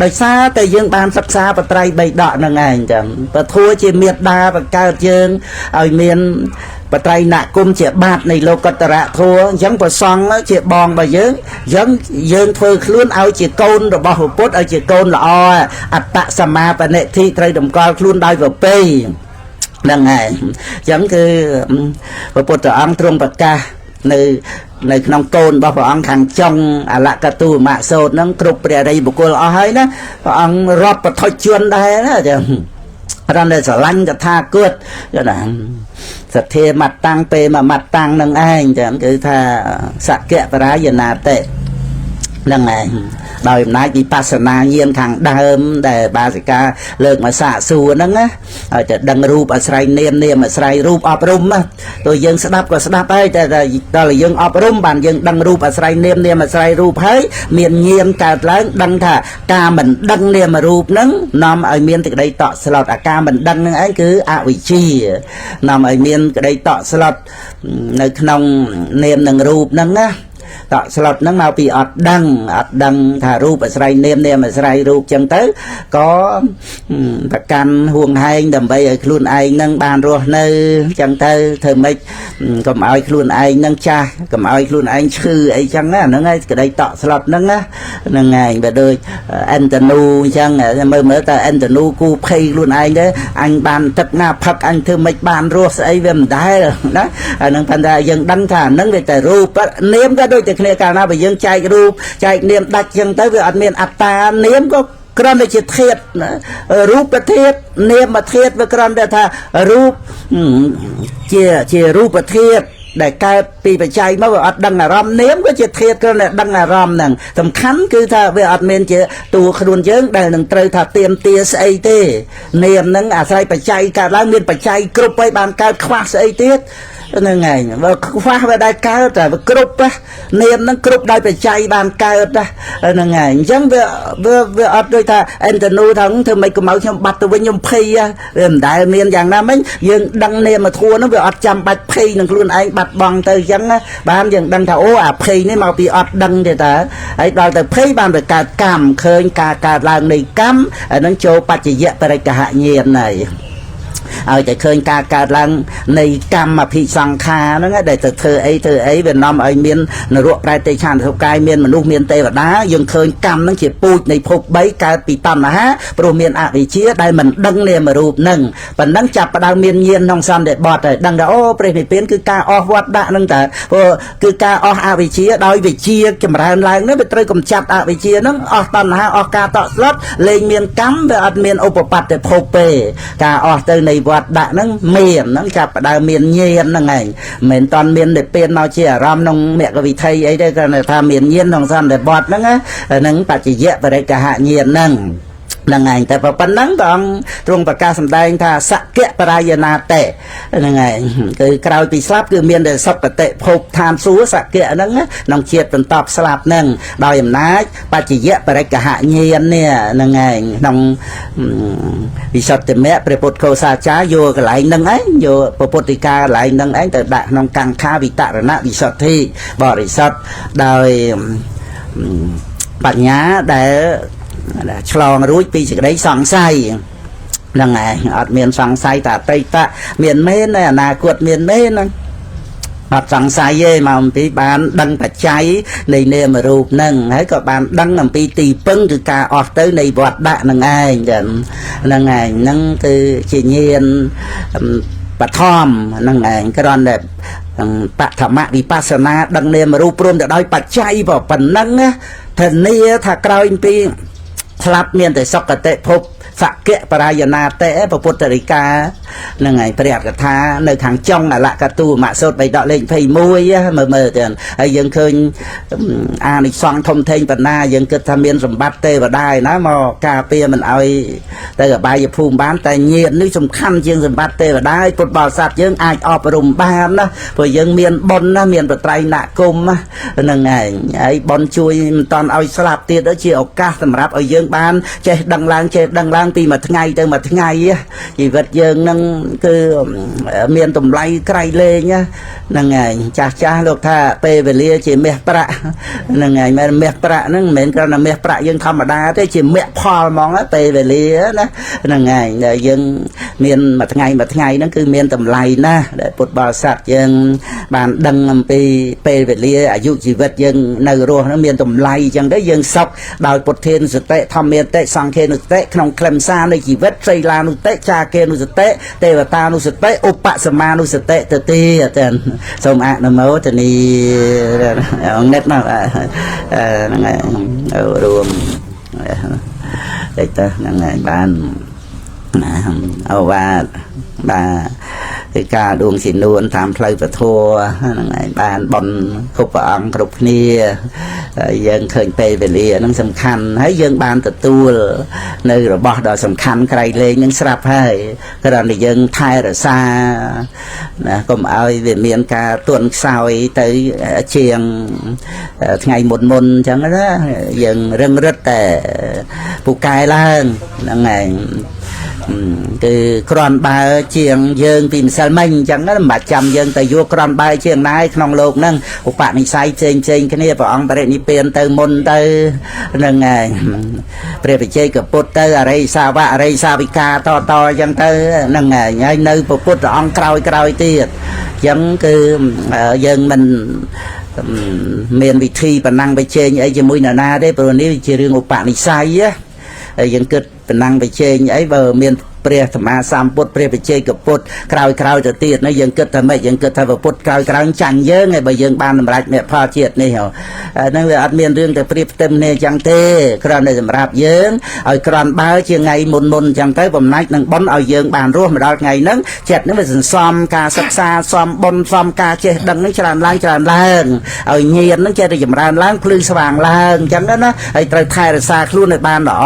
A: ដោយសារតែយើងបានសិក្សាបត្រៃបីដកនឹងឯងចឹងពធัวជាមេត្តាបង្កើតយើងឲ្យមានបត្រៃណគមជាបាតនៃលោកតរៈធัวអញ្ចឹងប្រសង់ជាបងរបស់យើងធ្វើខ្លួនឲ្យជាកូនរបស់ពុទ្ធឲ្យជាកូនល្អអត្តសមាបនិធិត្រូវតម្កល់ខ្លួនដោយប្រពៃហ្នឹងហើយអញ្ចឹងគឺព្រះពុទ្ធអង្គទ្រង់ប្រកាសនៅក្នុងកូនរបស់ព្រះអង្គខាងចុងអលកតុមសោតហ្នឹងគ្រប់ព្រះរិយបុគ្គលអស់ហើយណាព្រះអង្គរាប់បឋិជនដែរណាចឹងរំតែស្រឡាញ់កថាគតណាសទ្ធាមត្តាំងពេលមកមត្តាំងនឹងឯងចឹងគឺថាសក្យបរាយនាតិហ្នឹងឯងដោយអំណាចវិបស្សនាញាណខាងដើមដែលបាសិកាលើកមកសាកសួរហ្នឹងណាឲ្យតែដឹងរូបអាស្រ័យនាមអាស្រ័យរូបអប់រំណាទោះយើងស្ដាប់ក៏ស្ដាប់ហើយតែដល់យើងអប់រំបានយើងដឹងរូបអាស្រ័យនាមអាស្រ័យរូបហើយមានញាណកើតឡើងដឹងថាការមិនដឹងនាមរូបហ្នឹងនាំឲ្យមានសេចក្តីតក់ស្លុតអាការមិនដឹងហ្នឹងឯងគឺអវិជ្ជានាំឲ្យមានក្តីតក់ស្លុតនៅក្នុងនាមនិងរូបហ្នឹងណា តក់ស្លុតហ្នឹងមកពីអត់ដឹងថារូបអាស្រ័យនាមអាស្រ័យរូបចឹងទៅក៏ប្រកាន់ហួងហែងដើម្បីឲ្យខ្លួនឯងហ្នឹងបានរស់នៅចឹងទៅធ្វើម៉េចកុំឲ្យខ្លួនឯងហ្នឹងចាស់កុំឲ្យខ្លួនឯងឈឺអីចឹងហ្នឹងហើយក្តីតក់ស្លុតហ្នឹងហ្នឹងឯងបើដូចអិនតនូអញ្ចឹងមើលតើអិនតនូគូភ័យខ្លួនឯងទេអញបានទឹកណាផឹកអញធ្វើម៉េចបានរស់ស្អីវាមិនដែលណាអាហ្នឹងប៉ុន្តែយើងដឹងថាហ្នឹងវាតែរូបនាមក៏ដូចតែគ្នាកាលណាបើយើងចែករូបចែកនាមដាច់ចឹងទៅវាអត់មានអត្តានាមក៏គ្រាន់តែជាធាតុរូបធាតុនាមធាតុវាគ្រាន់តែថារូបជារូបធាតុដែលកើតពីបច្ច័យមកវាអត់ដឹងអារម្មណ៍នាមក៏ជាធាតុគ្រាន់តែដឹងអារម្មណ៍ហ្នឹងសំខាន់គឺថាវាអត់មានជាតួខ្លួនយើងដែលនឹងត្រូវថាទៀមទាស្អីទេនាមហ្នឹងអាស្រ័យបច្ច័យកើតឡើងមានបច្ច័យគ្រប់ហើយបានកើតខ្វះស្អីទៀតហ្នឹងឯងបើខ្វះវាដែលកើតតែវាគ្រប់នាមហ្នឹងគ្រប់ដោយបច្ច័យបានកើតហ្នឹងឯងអញ្ចឹងវាអត់ដូចថាអិនតនូថាធ្វើម៉េចកុំឲ្យខ្ញុំបាត់ទៅវិញខ្ញុំភ័យវាមិនដែលមានយ៉ាងណាមិញយើងដឹងនាមធัวហ្នឹងវាអត់ចាំបាច់ភ័យនឹងខ្លួនឯងបាត់បង់ទៅអញ្ចឹងបានយើងដឹងថាអូអាភ័យនេះមកពីអត់ដឹងទេតាហើយដល់ទៅភ័យបានវាកើតកម្មឃើញការកើតឡើងនៃកម្មអាហ្នឹងចូលបច្ចយៈបរិក្ខហញ្ញាណហើយឲ្យតែឃើញការកើតឡើងនៃកម្មអភិសង្ខារហ្នឹងដែលទៅធ្វើអីវានាំឲ្យមាននរកប្រែតេឆានសុកាយមានមនុស្សមានទេវតាយើងឃើញកម្មហ្នឹងជាពូជនៃភព3កើតពីតណ្ហាព្រោះមានអវិជ្ជាដែលមិនដឹងនាមរូបហ្នឹងប៉ុណ្ណឹងចាប់ផ្ដើមមានញាណក្នុងសន្តិបត្តិហើយដឹងថាអូព្រះនិព្វានគឺការអស់វត្តដាក់ហ្នឹងតើព្រោះគឺការអស់អវិជ្ជាដោយវិជ្ជាចម្រើនឡើងហ្នឹងវាត្រូវកម្ចាត់អវិជ្ជាហ្នឹងអស់តណ្ហាអស់ការតក់ស្លុតលែងមានកម្មវាអត់មានឧបបត្តិភពទេការអស់ទៅនៃវត្តដាក់ហ្នឹងមានហ្នឹងចាប់ផ្ដើមមានញាណហ្នឹងឯងមិនតាន់មានតែពៀនមកជាអារម្មណ៍ក្នុងមគ្គវិធ័យអីទេគ្រាន់តែថាមានញាណក្នុងសន្តិបត្តិហ្នឹងបច្ចយៈបរិក្ខហញ្ញាណហ្នឹងហ្នឹងឯងតែប៉ុណ្ណឹងព្រះអង្គទ្រង់ប្រកាសសម្ដែងថាសក្យបរាយណាតេហ្នឹងឯងគឺក្រោយពីស្លាប់គឺមានតែសុគតិភពឋានសួគ៌សក្យហ្នឹងក្នុងជាតិបន្តស្លាប់ហ្នឹងដោយអំណាចបច្ចយៈបរិក្ខហញ្ញាណនេះហ្នឹងឯងក្នុងវិសុទ្ធិមគ្គព្រះពុទ្ធកោសាចារ្យយកកន្លែងហ្នឹងឯងយកពុទ្ធិកាកន្លែងហ្នឹងឯងទៅដាក់ក្នុងកង្ខាវិតរណវិសុទ្ធិបរិសុទ្ធដោយបញ្ញាដែលឆ្លងរួចពីសេចក្តីសង្ស័យហ្នឹងឯងអត់មានសង្ស័យថាអតីតមានមែនអនាគតមានមែនហ្នឹងអត់សង្ស័យទេមកអំពីបានដឹងបច្ច័យនៃនាមរូបហ្នឹងហើយក៏បានដឹងអំពីទីពឹងគឺការអស់ទៅនៃវត្តដាក់ហ្នឹងឯងចឹងហ្នឹងឯងហ្នឹងគឺជាញាណបឋមហ្នឹងឯងគ្រាន់តែបឋមវិបស្សនាដឹងនាមរូបព្រមទៅដោយបច្ច័យប៉ុណ្ណឹងធានាថាក្រោយពីស្លាប់មានតែសុគតិភពសក្យបរាយណាតេពុទ្ធរិកាហ្នឹងហើយព្រះកថានៅខាងចុងអលកទូមសូត3ដកលេខ21មើលទៅហើយយើងឃើញអានិសង្ឃធំធេងបណ្ណាយើងគិតថាមានសម្បត្តិទេវតាឯណាមកការពារមិនឲ្យទៅអបាយភូមិបានតែញាណនេះសំខាន់ជាងសម្បត្តិទេវតាឲ្យពុទ្ធបរិស័ទយើងអាចអប់រំបានណាព្រោះយើងមានបុណ្យណាមានបត្រៃណគមហ្នឹងឯងហើយបុណ្យជួយមិនតាន់ឲ្យស្លាប់ទៀតជាឱកាសសម្រាប់ឲ្យយើងបានចេះដឹងឡើងពីមួយថ្ងៃទៅមួយថ្ងៃជីវិតយើងនឹងគឺមានតម្លៃក្រៃលែងហ្នឹងឯងចាស់លោកថាពេលវេលាជាមាសប្រាក់ហ្នឹងឯងមិនមាសប្រាក់ហ្នឹងមិនមែនគ្រាន់តែមាសប្រាក់យើងធម្មតាទេជាមាសផលហ្មងពេលវេលាណាហ្នឹងឯងដែលយើងមានមួយថ្ងៃហ្នឹងគឺមានតម្លៃណាស់ដែលពុទ្ធបរិស័ទយើងបានដឹងអំពីពេលវេលាអាយុជីវិតយើងនៅរស់ហ្នឹងមានតម្លៃអញ្ចឹងទៅយើងសុខដោយពុទ្ធានុសតិធម្មានុសតិសង្ឃានុសតិក្នុងខ្លឹមសារនៃជីវិតសីលានុសតិចាកេនុសតិទេវតានុសតិឧបសម្មានុសតិទៅទៀតសូមអនុមោទនីអង្គអ្នកណាហ្នឹងហើយរួមតិចទៅហ្នឹងហើយបានណាអវ៉ាបាទគឺការដួងស៊ីនួនតាមផ្លូវពធហ្នឹងហើយបានបនគ្រប់ព្រះអង្គគ្រប់គ្នាយើងឃើញពេលវេលាហ្នឹងសំខាន់ហើយយើងបានទទួលនៅរបស់ដ៏សំខាន់ក្រៃលែងនឹងស្រាប់ហើយគ្រាន់តែយើងថែរក្សាណាកុំឲ្យវាមានការទន់ខ្សោយទៅជាងថ្ងៃមុនអញ្ចឹងណាយើងរឹងរឹតតែពូកែឡើងហ្នឹងហើយ គឺគ្រាន់បើជាងយើងពីម្សិលមិញអញ្ចឹងមិនបាច់ចាំយើងទៅយកគ្រាន់បើជាងណាយក្នុងលោកហ្នឹងឧបនិស្ស័យផ្សេងគ្នាព្រះអង្គបរិនិព្វានទៅមុនទៅហ្នឹងហើយព្រះបច្ចេកពុទ្ធទៅអរិយសាវកអរិយសាវិកាតអញ្ចឹងទៅហ្នឹងហើយនៅពុទ្ធព្រះអង្គក្រោយទៀតអញ្ចឹងគឺយើងមិនមានវិធីបណ្ណាំងបច្ចេកអីជាមួយនរណាទេព្រោះនេះជារឿងឧបនិស្ស័យយើងគិតបណ្ណាំងបច្ចេកអីបើមានព្រះសម្មាសម្ពុទ្ធព្រះបច្ចេកពុទ្ធក្រោយទៅទៀតនេះយើងគិតថាម៉េចយើងគិតថាពុទ្ធក្រោយចាញ់យើងហើយបើយើងបានសម្រេចមេផលជាតិនេះហ្នឹងវាអត់មានរឿងតែព្រៀបផ្ទឹមនេះអញ្ចឹងទេគ្រាន់តែសម្រាប់យើងឲ្យក្រាន់បើជាថ្ងៃមុនអញ្ចឹងទៅបំណាច់នឹងបុណ្យឲ្យយើងបានរស់មកដល់ថ្ងៃហ្នឹងចិត្តហ្នឹងវាសន្សំការសិក្សាសំបុណ្យសំការចេះដឹងហ្នឹងច្រើនឡើងឲ្យញាណហ្នឹងចេះតែចម្រើនឡើងភ្លឺស្វាងឡើងអញ្ចឹងណាហើយត្រូវថែរក្សាខ្លួនឲ្យបានល្អ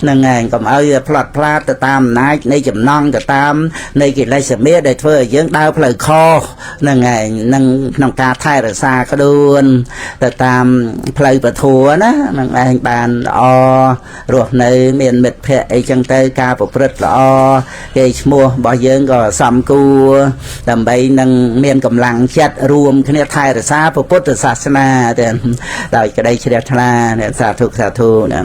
A: ហ្នឹងហើយកុំឲ្យផ្លាត់ផ្លាតទៅតាមអំណាចនៃចំណង់ទៅតាមនៃកិលេសមេដែលធ្វើឲ្យយើងដើរផ្លូវខុសហ្នឹងហើយនឹងក្នុងការថែរក្សាខ្លួនទៅតាមផ្លូវពធណានឹងឯងបានល្អរស់នៅមានមិត្តភ័ក្តិអីចឹងទៅការប្រព្រឹត្តល្អគេឈ្មោះរបស់យើងក៏សំគួរដើម្បីនឹងមានកម្លាំងចិត្តរួមគ្នាថែរក្សាពុទ្ធសាសនាទៅដោយក្តីជ្រះថ្លាសាធុណា